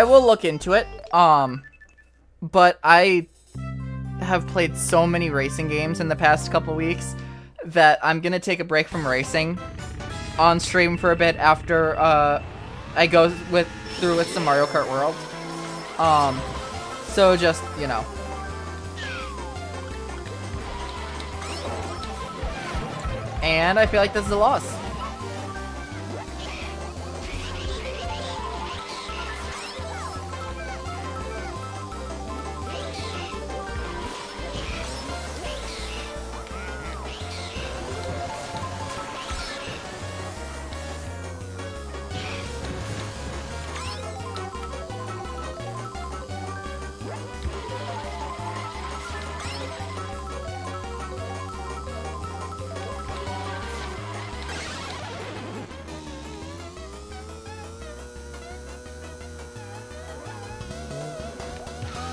will look into it. But I have played so many racing games in the past couple weeks that I'm gonna take a break from racing on stream for a bit after I go through with some Mario Kart World. So just, you know. And I feel like this is a loss.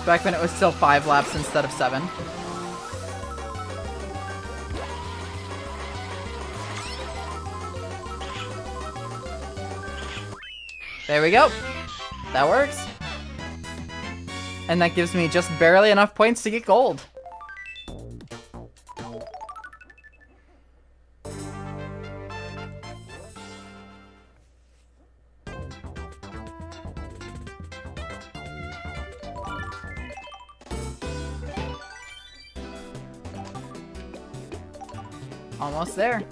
Back when it was still 5 laps instead of 7. There we go. That works. And that gives me just barely enough points to get gold. Almost there.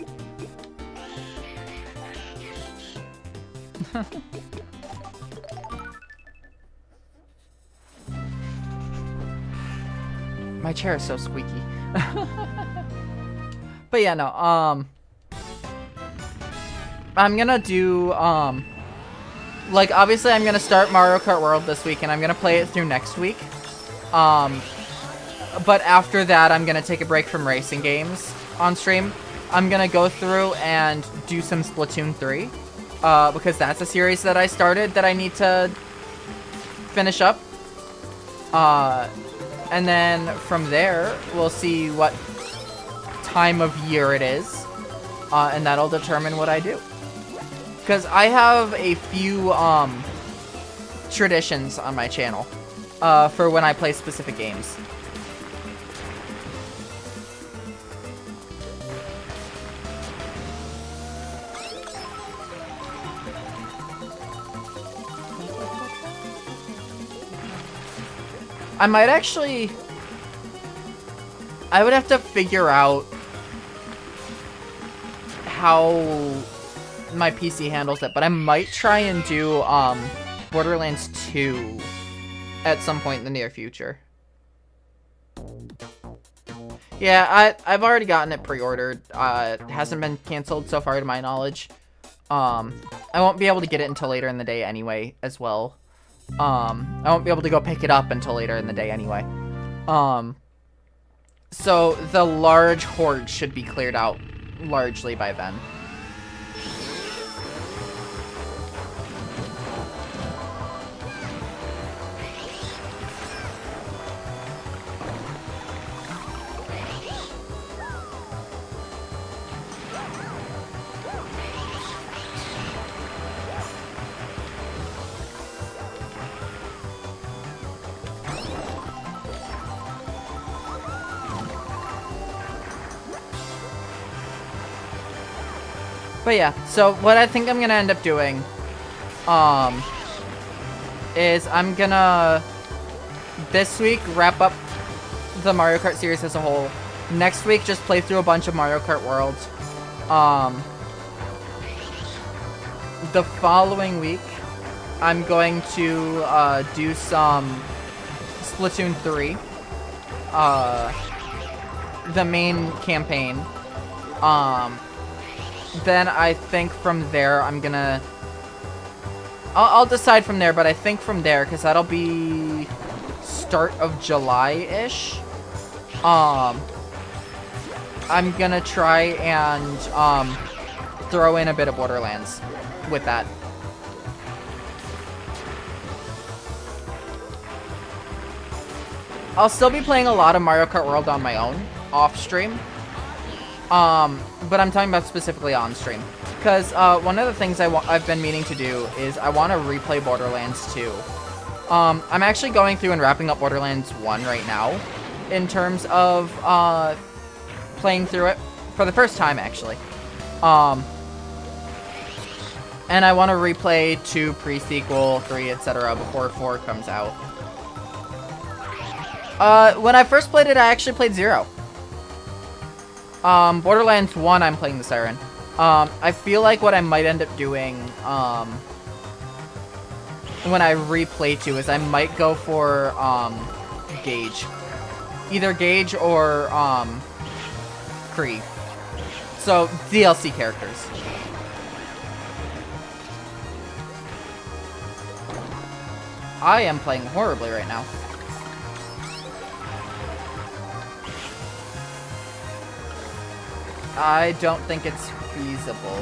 My chair is so squeaky. But yeah, no, I'm gonna do, like, obviously I'm gonna start Mario Kart World this week, and I'm gonna play it through next week. But after that, I'm gonna take a break from racing games on stream. I'm gonna go through and do some Splatoon 3, because that's a series that I started that I need to finish up. And then from there, we'll see what time of year it is, and that'll determine what I do. Because I have a few traditions on my channel for when I play specific games. I might actually... I would have to figure out how my PC handles it, but I might try and do Borderlands 2 at some point in the near future. Yeah, I've already gotten it pre-ordered. It hasn't been canceled so far to my knowledge. I won't be able to get it until later in the day anyway, as well. I won't be able to go pick it up until later in the day anyway. So the large horde should be cleared out largely by then. But yeah, so what I think I'm gonna end up doing, is I'm gonna, this week, wrap up the Mario Kart series as a whole. Next week, just play through a bunch of Mario Kart Worlds. The following week, I'm going to, do some Splatoon 3. The main campaign. Then I think from there I'm gonna... I'll decide from there, but I think from there, because that'll be start of July-ish. I'm gonna try and throw in a bit of Borderlands with that. I'll still be playing a lot of Mario Kart World on my own, off stream. But I'm talking about specifically on stream. Because, one of the things I've been meaning to do is I want to replay Borderlands 2. I'm actually going through and wrapping up Borderlands 1 right now. In terms of, playing through it. For the first time, actually. And I want to replay 2 pre-sequel, 3, etc. before 4 comes out. When I first played it, I actually played 0. Borderlands 1, I'm playing the Siren. I feel like what I might end up doing, when I replay 2 is I might go for, Gage. Either Gage or, Krieg. So, DLC characters. I am playing horribly right now. I don't think it's feasible.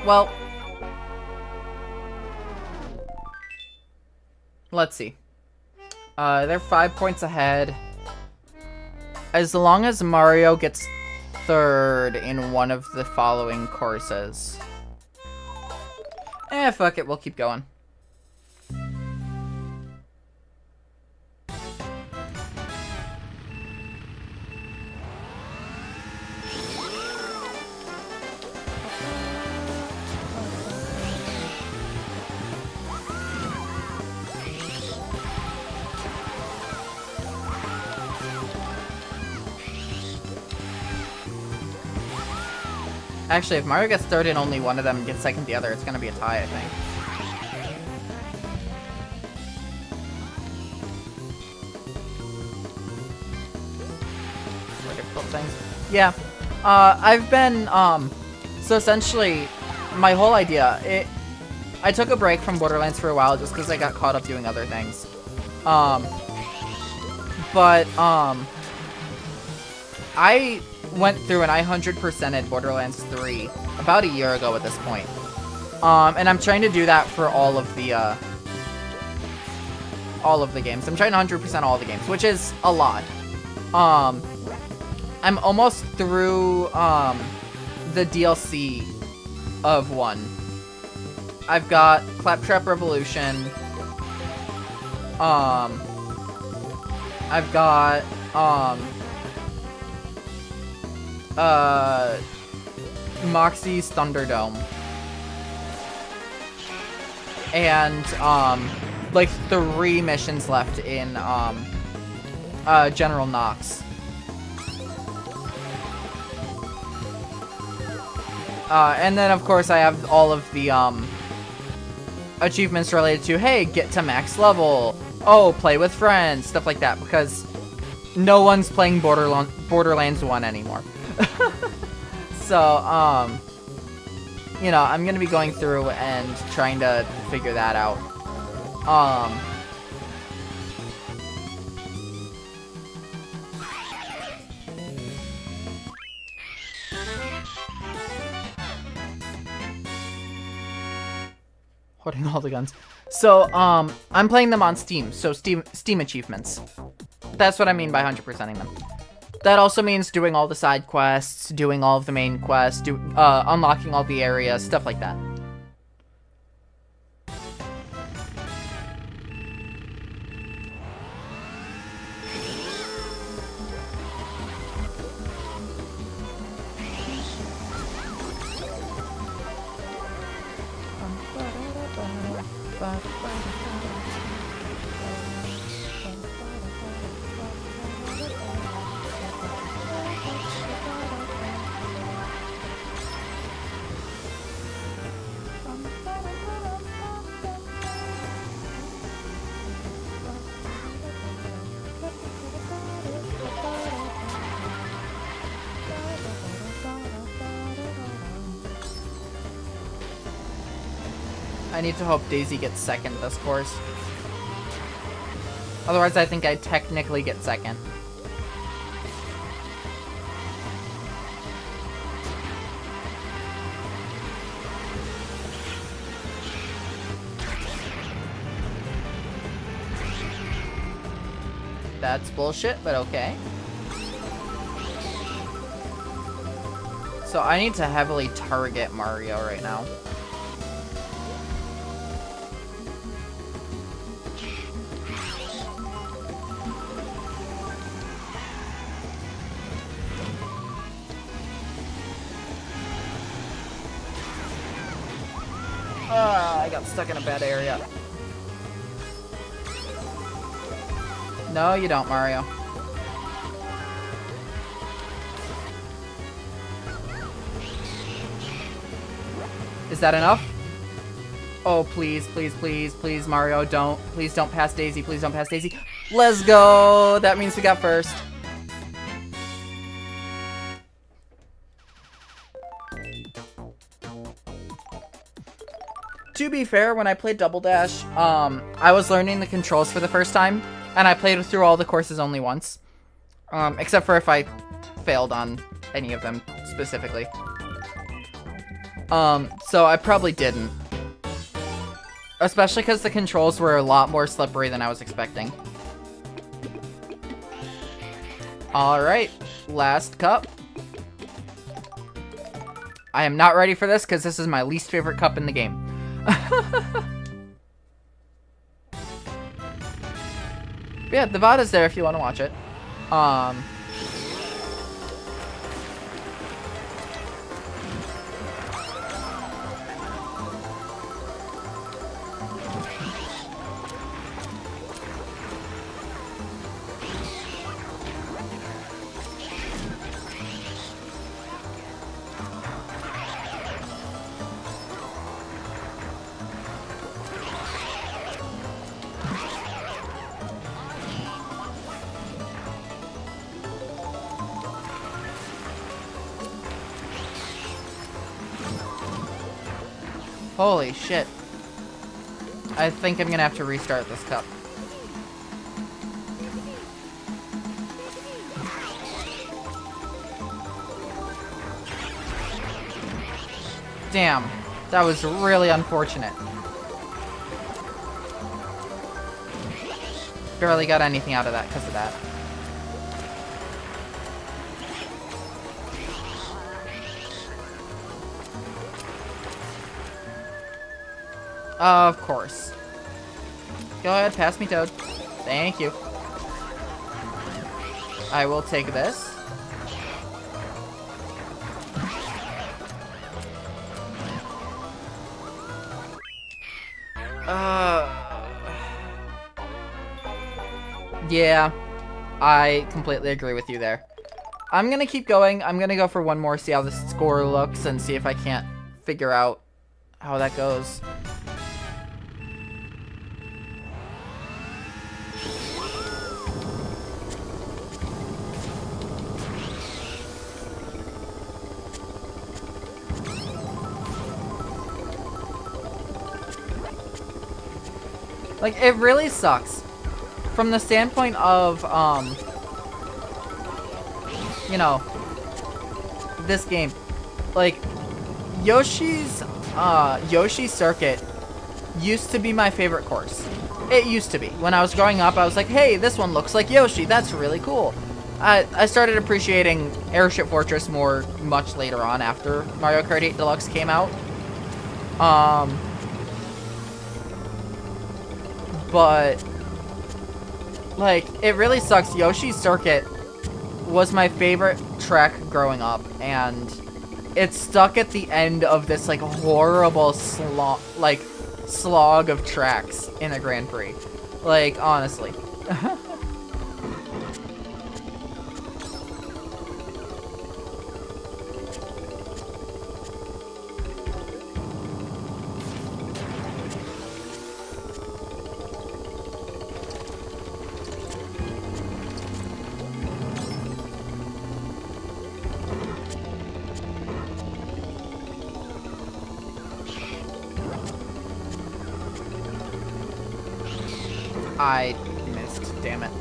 Well, let's see. They're 5 points ahead. As long as Mario gets 3rd in one of the following courses. Fuck it, we'll keep going. Actually, if Mario gets third and only one of them gets second the other, it's gonna be a tie, I think. More difficult things. Yeah. I've been, so essentially, my whole idea, I took a break from Borderlands for a while just because I got caught up doing other things. I went through and I 100%ed Borderlands 3 about a year ago at this point. And I'm trying to do that for all of the games. I'm trying to 100% all the games, which is a lot. I'm almost through, the DLC of 1. I've got Claptrap Revolution. I've got, Moxie's Thunderdome. And, like 3 missions left in, General Knox. And then, of course, I have all of the, achievements related to, hey, get to max level, oh, play with friends, stuff like that, because no one's playing Borderlands 1 anymore. So, you know, I'm gonna be going through and trying to figure that out. Holding all the guns. So, I'm playing them on Steam, so Steam achievements. That's what I mean by 100%ing them. That also means doing all the side quests, doing all of the main quests, unlocking all the areas, stuff like that. I need to hope Daisy gets second this course. Otherwise, I think I technically get second. That's bullshit, but okay. So I need to heavily target Mario right now. I got stuck in a bad area. No, you don't, Mario. Is that enough? Oh, please, please, please, please, Mario, don't. Please don't pass Daisy. Please don't pass Daisy. Let's go! That means we got first. To be fair, when I played Double Dash, I was learning the controls for the first time, and I played through all the courses only once. Except for if I failed on any of them specifically. So I probably didn't. Especially because the controls were a lot more slippery than I was expecting. Alright, last cup. I am not ready for this because this is my least favorite cup in the game. Yeah, the VOD is there if you want to watch it. Holy shit. I think I'm gonna have to restart this cup. Damn. That was really unfortunate. Barely got anything out of that because of that. Of course. Go ahead, pass me Toad. Thank you. I will take this. Yeah, I completely agree with you there. I'm gonna keep going. I'm gonna go for one more, see how the score looks, and see if I can't figure out how that goes. Like, it really sucks. From the standpoint of, you know, this game. Like, Yoshi's Circuit used to be my favorite course. It used to be. When I was growing up, I was like, hey, this one looks like Yoshi. That's really cool. I started appreciating Airship Fortress more much later on after Mario Kart 8 Deluxe came out. But, like, it really sucks. Yoshi's Circuit was my favorite track growing up, and it's stuck at the end of this, like, horrible slog of tracks in a Grand Prix. Like, honestly. I missed, damn it.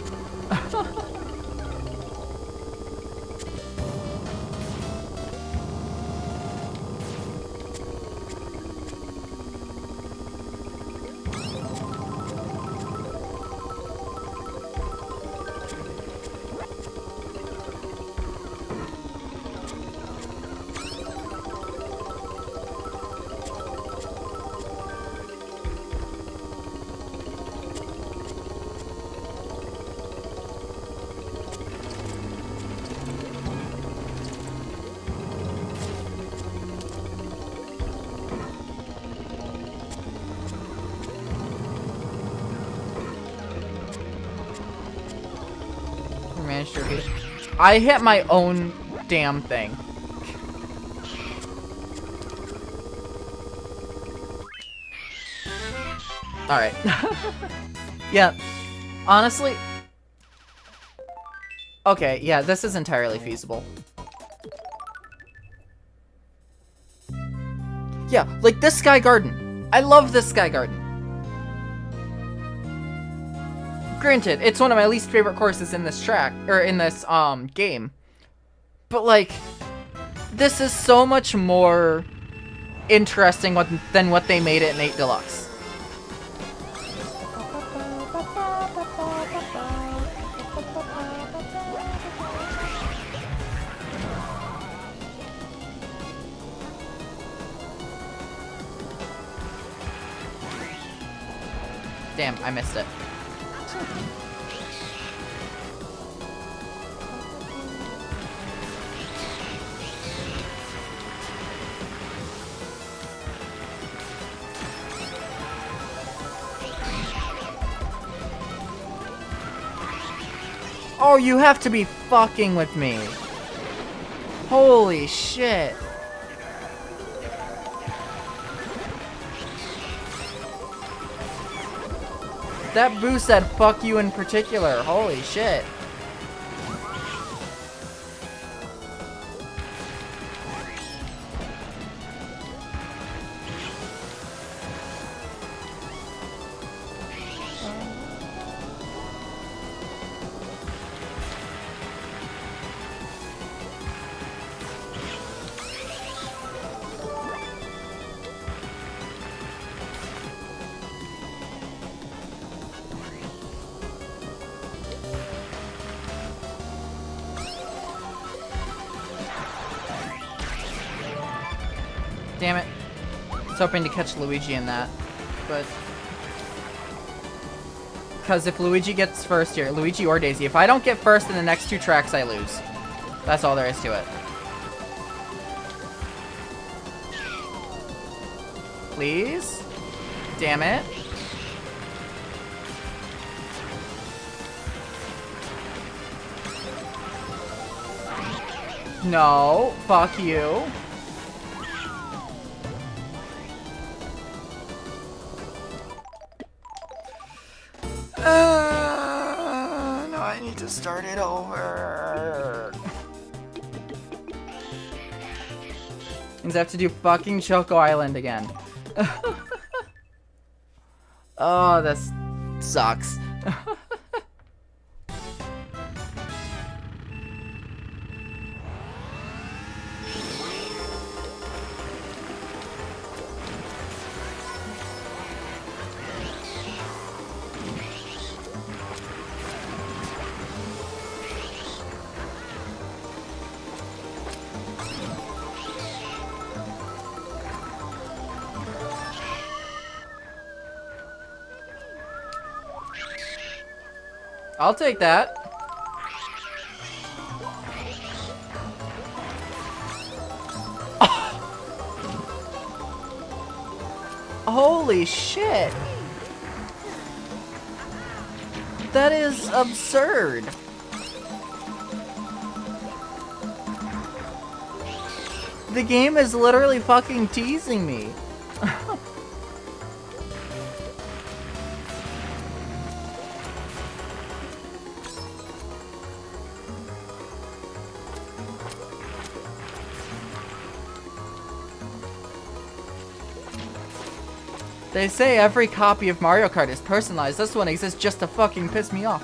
Managed to repeat it. I hit my own damn thing. Alright. Yeah. Honestly. Okay, yeah, this is entirely feasible. Yeah, like this Sky Garden. I love this Sky Garden. Granted, it's one of my least favorite courses in this track, or in this, game. But, like, this is so much more interesting than what they made it in 8 Deluxe. Damn, I missed it. Oh, you have to be fucking with me. Holy shit. That boo said fuck you in particular. Holy shit. Damn it. I was hoping to catch Luigi in that, but... Because if Luigi gets first here, Luigi or Daisy, if I don't get first in the next 2 tracks, I lose. That's all there is to it. Please? Damn it. No, fuck you. No, I need to start it over. Means I have to do fucking Choco Island again. Oh, this sucks. I'll take that. Holy shit. That is absurd. The game is literally fucking teasing me. They say every copy of Mario Kart is personalized. This one exists just to fucking piss me off.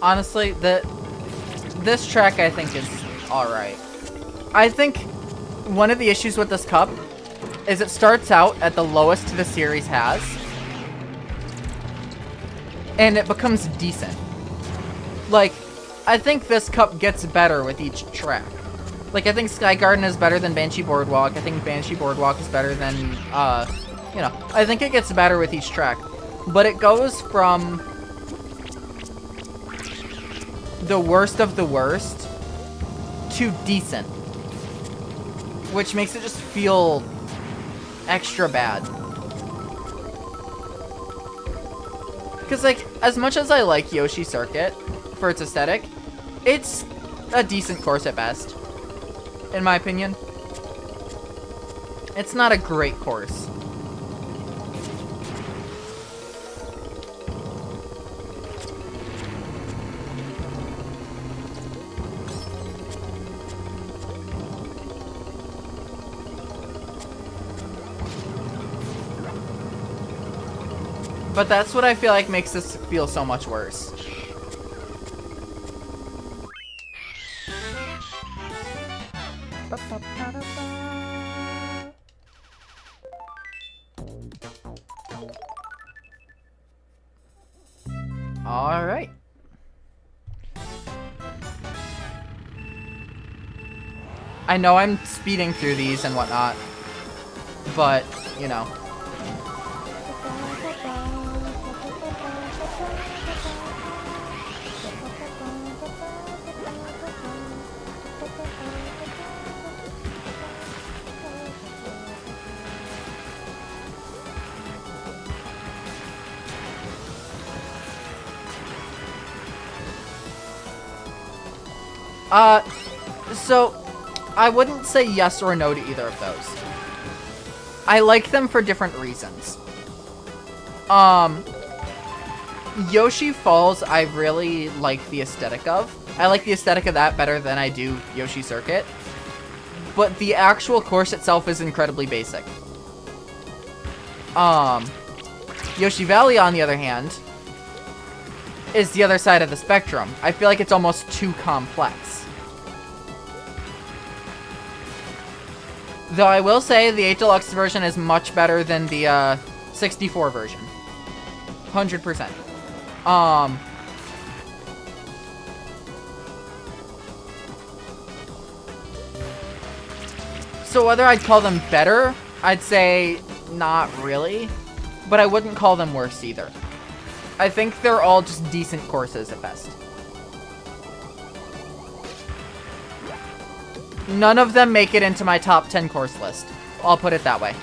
Honestly, this track I think is alright. I think one of the issues with this cup is it starts out at the lowest the series has, and it becomes decent. Like, I think this cup gets better with each track. Like, I think Sky Garden is better than Banshee Boardwalk. I think Banshee Boardwalk is better than, you know, I think it gets better with each track. But it goes from the worst of the worst to decent, which makes it just feel extra bad. Because, like, as much as I like Yoshi Circuit for its aesthetic, it's a decent course at best, in my opinion. It's not a great course. But that's what I feel like makes this feel so much worse. Alright. I know I'm speeding through these and whatnot, but, you know. So, I wouldn't say yes or no to either of those. I like them for different reasons. Yoshi Falls, I really like the aesthetic of. I like the aesthetic of that better than I do Yoshi Circuit. But the actual course itself is incredibly basic. Yoshi Valley, on the other hand, is the other side of the spectrum. I feel like it's almost too complex. Though I will say the 8 Deluxe version is much better than the 64 version. 100%. So whether I'd call them better, I'd say not really. But I wouldn't call them worse either. I think they're all just decent courses at best. None of them make it into my top 10 course list. I'll put it that way.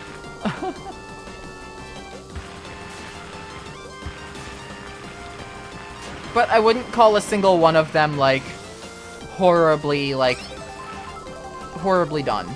But I wouldn't call a single one of them, like, horribly done.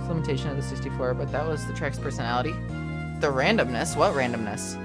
Limitation of the 64, but that was the track's personality. The randomness? What randomness?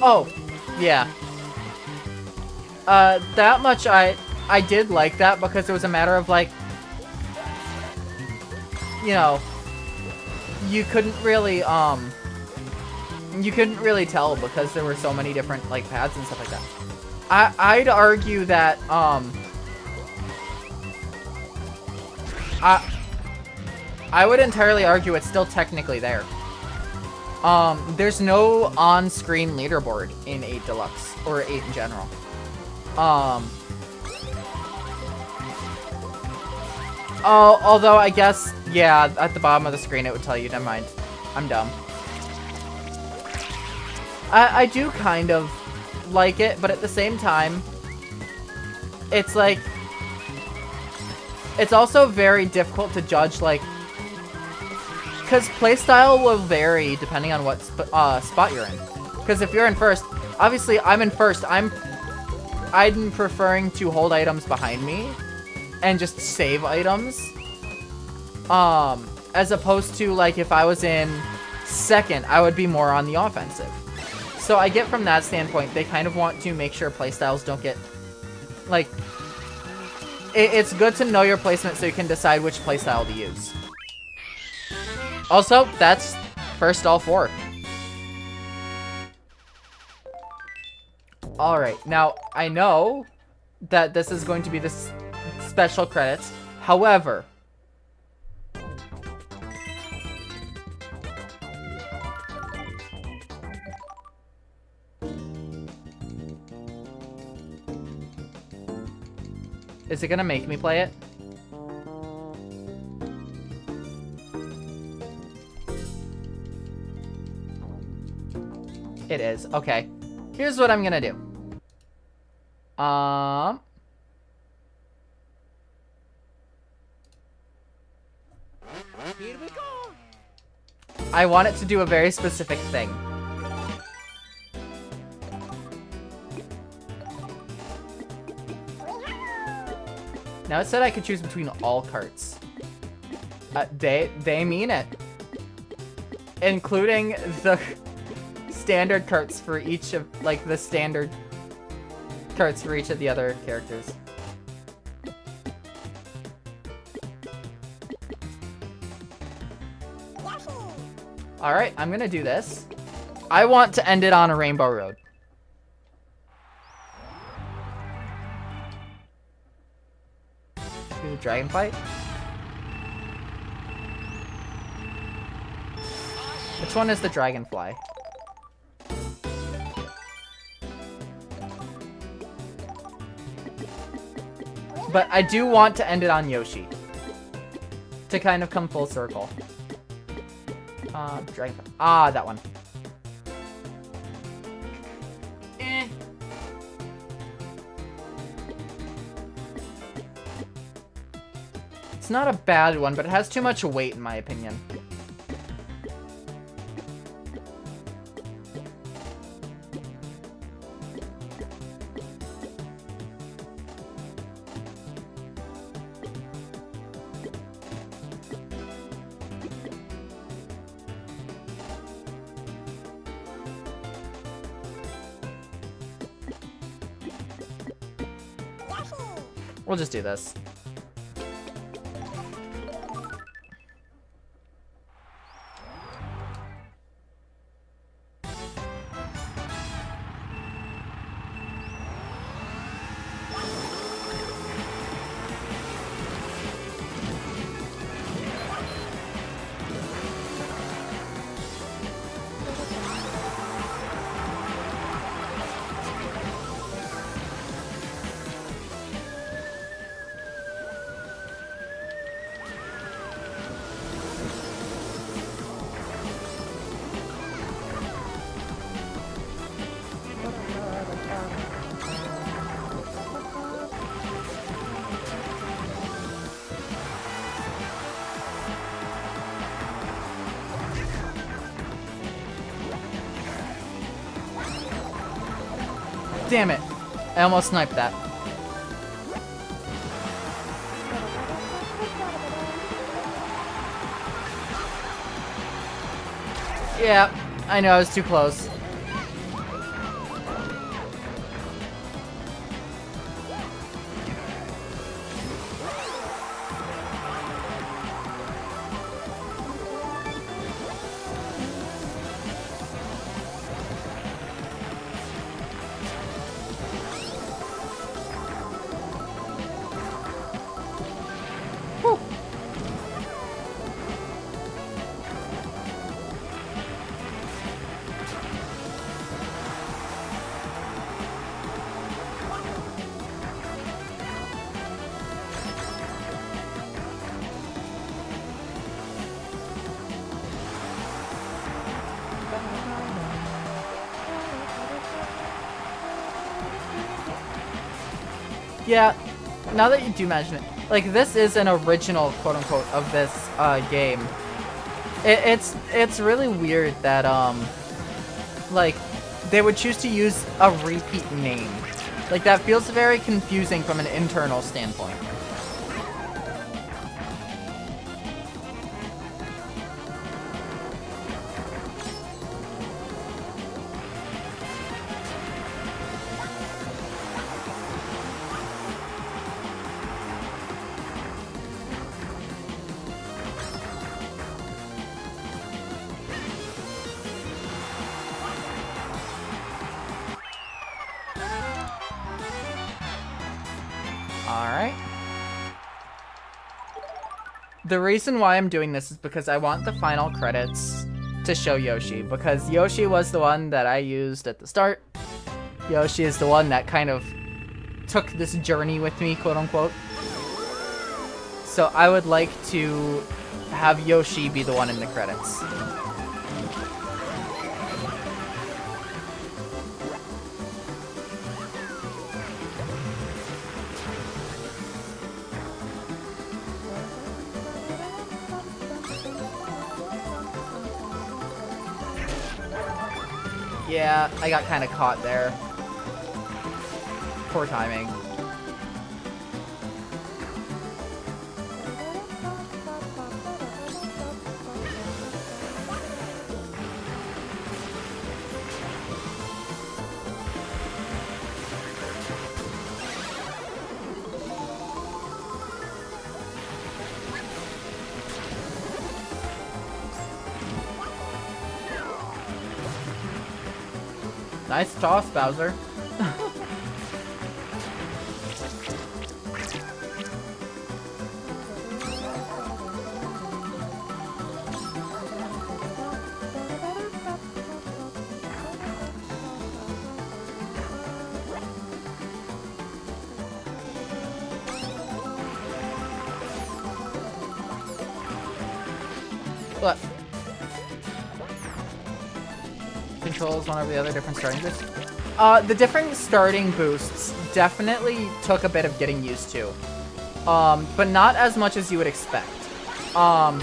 Oh, yeah. That much I did like that because it was a matter of, like, you know, you couldn't really tell because there were so many different, like, paths and stuff like that. I'd argue that, I would entirely argue it's still technically there. There's no on-screen leaderboard in 8 Deluxe, or 8 in general. Although I guess, yeah, at the bottom of the screen it would tell you, never mind. I'm dumb. I do kind of like it, but at the same time, it's like, it's also very difficult to judge, like, because playstyle will vary depending on what spot you're in. Because if you're in first, obviously I'm in first, I'm preferring to hold items behind me and just save items. As opposed to, like, if I was in second, I would be more on the offensive. So I get from that standpoint, they kind of want to make sure playstyles don't get, like, it's good to know your placement so you can decide which playstyle to use. Also, that's first all 4. Alright, now, I know that this is going to be the special credits. However, Is it gonna make me play it? It is. Okay. Here's what I'm gonna do. Here we go. I want it to do a very specific thing. Now it said I could choose between all carts. They mean it. Including the standard carts for each of, like, the standard carts for each of the other characters. Alright, I'm gonna do this. I want to end it on a rainbow road. Do the dragon fight? Which one is the dragonfly? But I do want to end it on Yoshi. To kind of come full circle. Dragonfly. Ah, that one. It's not a bad one, but it has too much weight in my opinion. We'll just do this. Damn it. I almost sniped that. Yeah, I know, I was too close. Yeah, now that you do mention it, like, this is an original, quote-unquote, of this game. It's really weird that, like, they would choose to use a repeat name. Like, that feels very confusing from an internal standpoint. Alright. The reason why I'm doing this is because I want the final credits to show Yoshi, because Yoshi was the one that I used at the start. Yoshi is the one that kind of took this journey with me, quote unquote. So I would like to have Yoshi be the one in the credits. Yeah, I got kind of caught there. Poor timing. Nice toss, Bowser. Look. Controls one over the other, different starting boosts. The different starting boosts definitely took a bit of getting used to. But not as much as you would expect. Now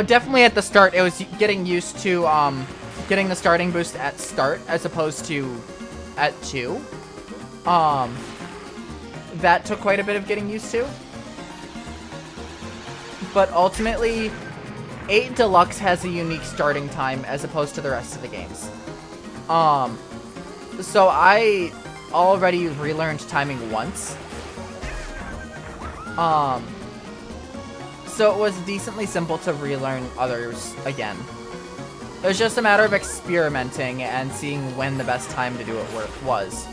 definitely at the start it was getting used to getting the starting boost at start as opposed to at 2. That took quite a bit of getting used to. But ultimately, 8 Deluxe has a unique starting time as opposed to the rest of the games. So I already relearned timing once. So it was decently simple to relearn others again. It was just a matter of experimenting and seeing when the best time to do it was.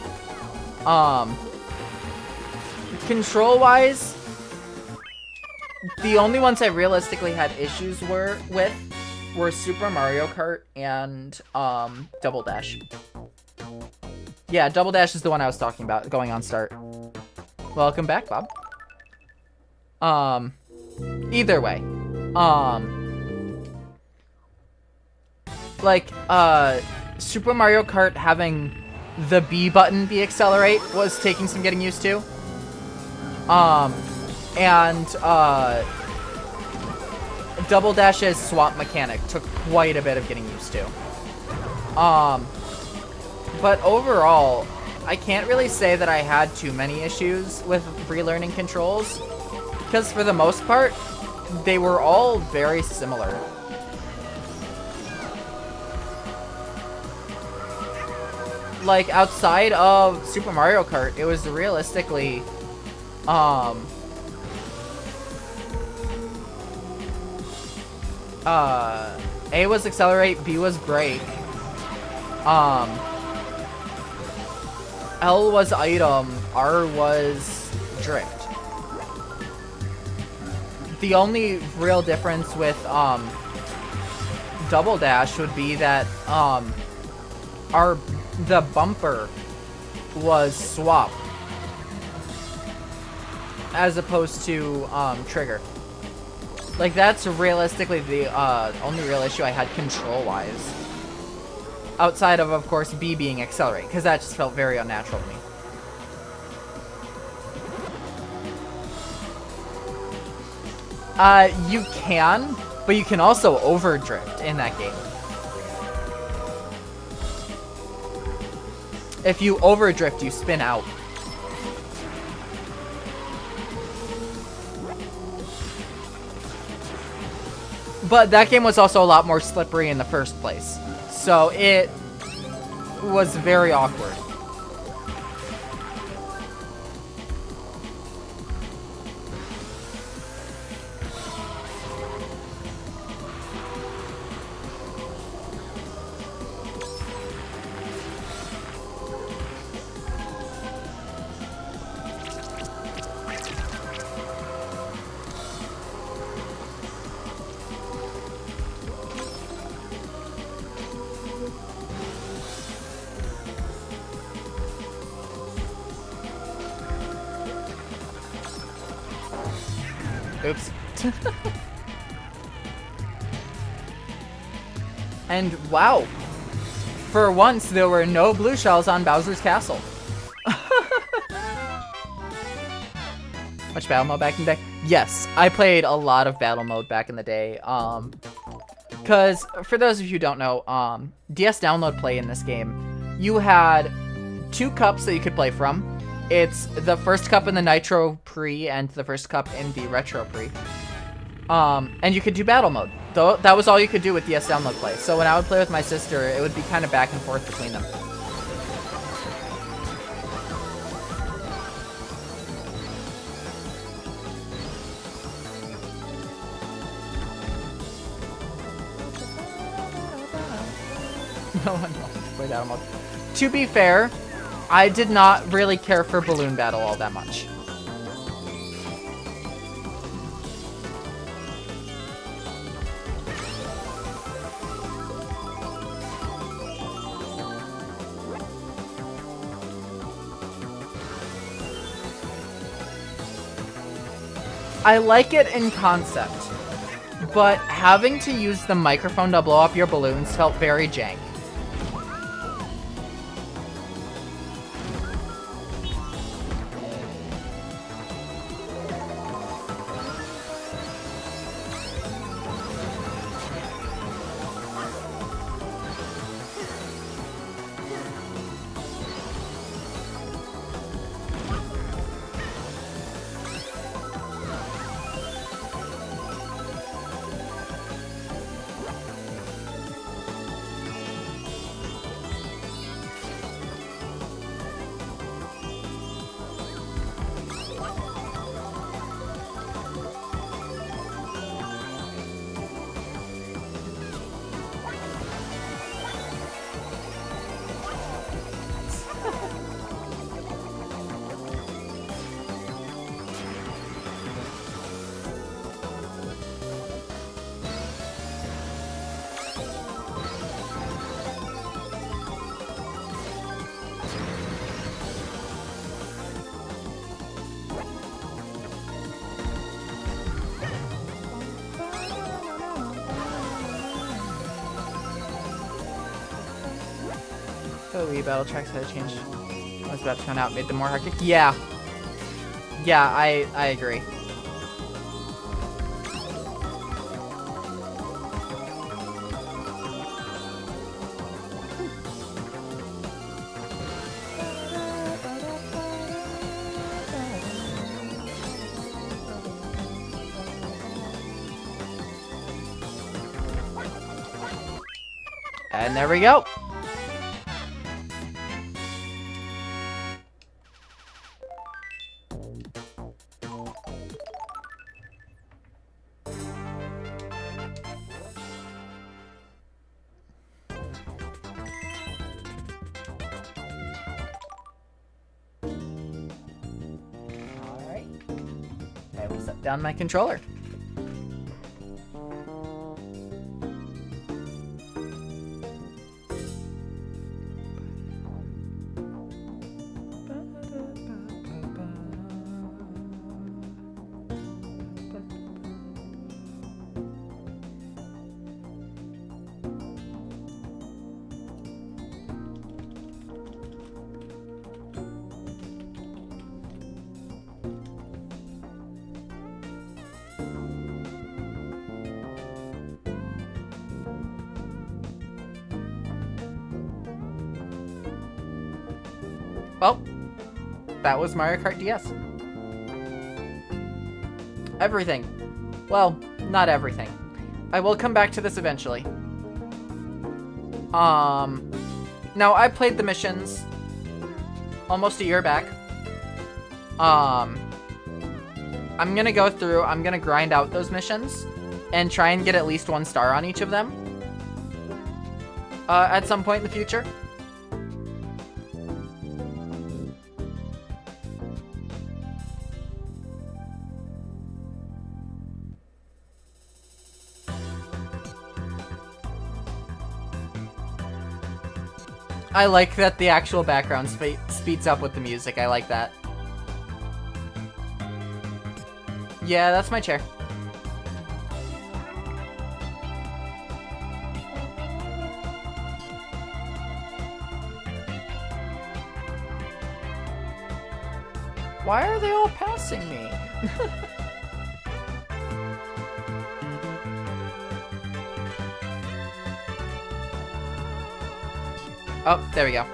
Control-wise, the only ones I realistically had issues with were Super Mario Kart and Double Dash. Yeah, Double Dash is the one I was talking about, going on start. Welcome back, Bob. Either way. Like, Super Mario Kart having the B button be accelerate was taking some getting used to. Double Dash's swap mechanic took quite a bit of getting used to. But overall, I can't really say that I had too many issues with relearning controls, because for the most part, they were all very similar. Like, outside of Super Mario Kart, it was realistically, A was accelerate, B was brake, L was item, R was drift. The only real difference with, Double Dash would be that, the bumper was swap as opposed to, trigger. Like, that's realistically the, only real issue I had control-wise. Outside of course, B being accelerate, because that just felt very unnatural to me. You can, but you can also overdrift in that game. If you overdrift, you spin out. But that game was also a lot more slippery in the first place. So it was very awkward. Oops. And wow, for once there were no blue shells on Bowser's Castle. Much battle mode back in the day? Yes, I played a lot of battle mode back in the day. Because for those of you who don't know, DS download play in this game, you had 2 cups that you could play from. It's the first cup in the Nitro Pre and the first cup in the Retro Pre. And you could do battle mode. Though that was all you could do with DS download play. So when I would play with my sister, it would be kind of back and forth between them. No one wants to play battle mode. To be fair, I did not really care for balloon battle all that much. I like it in concept, but having to use the microphone to blow up your balloons felt very jank. The Wii battle tracks had to change. I was about to find out, made them more hectic. Yeah. Yeah, I agree. And there we go. I will set down my controller. Well, that was Mario Kart DS. Everything. Well, not everything. I will come back to this eventually. Now I played the missions almost a year back. I'm gonna go through, I'm gonna grind out those missions and try and get at least 1 star on each of them at some point in the future. I like that the actual background speeds up with the music. I like that. Yeah, that's my chair. Why are they all passing me? Oh, there we go.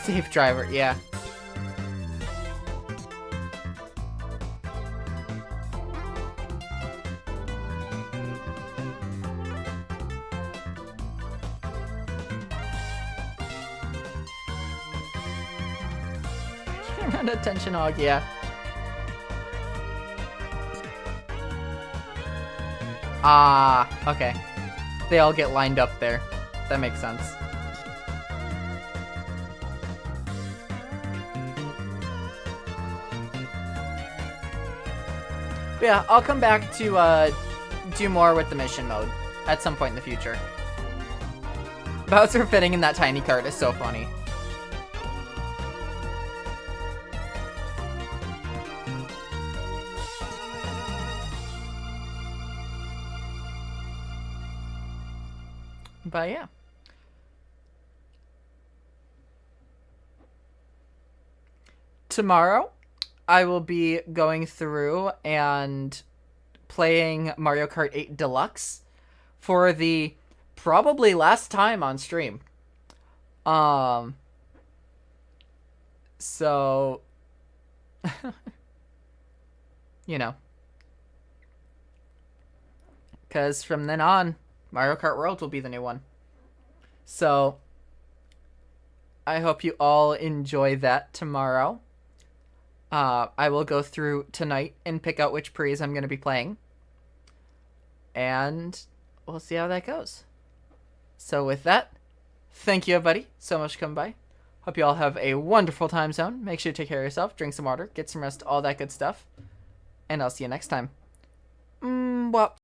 Safe driver, yeah. Camera attention hog, yeah. Ah, okay. They all get lined up there. That makes sense. But yeah, I'll come back to do more with the mission mode at some point in the future. Bowser fitting in that tiny cart is so funny. But yeah. Tomorrow, I will be going through and playing Mario Kart 8 Deluxe for the probably last time on stream. So, you know. Because from then on, Mario Kart World will be the new one. So, I hope you all enjoy that tomorrow. I will go through tonight and pick out which pre's I'm going to be playing. And we'll see how that goes. So with that, thank you everybody so much for coming by. Hope you all have a wonderful time zone. Make sure to take care of yourself, drink some water, get some rest, all that good stuff. And I'll see you next time. Well.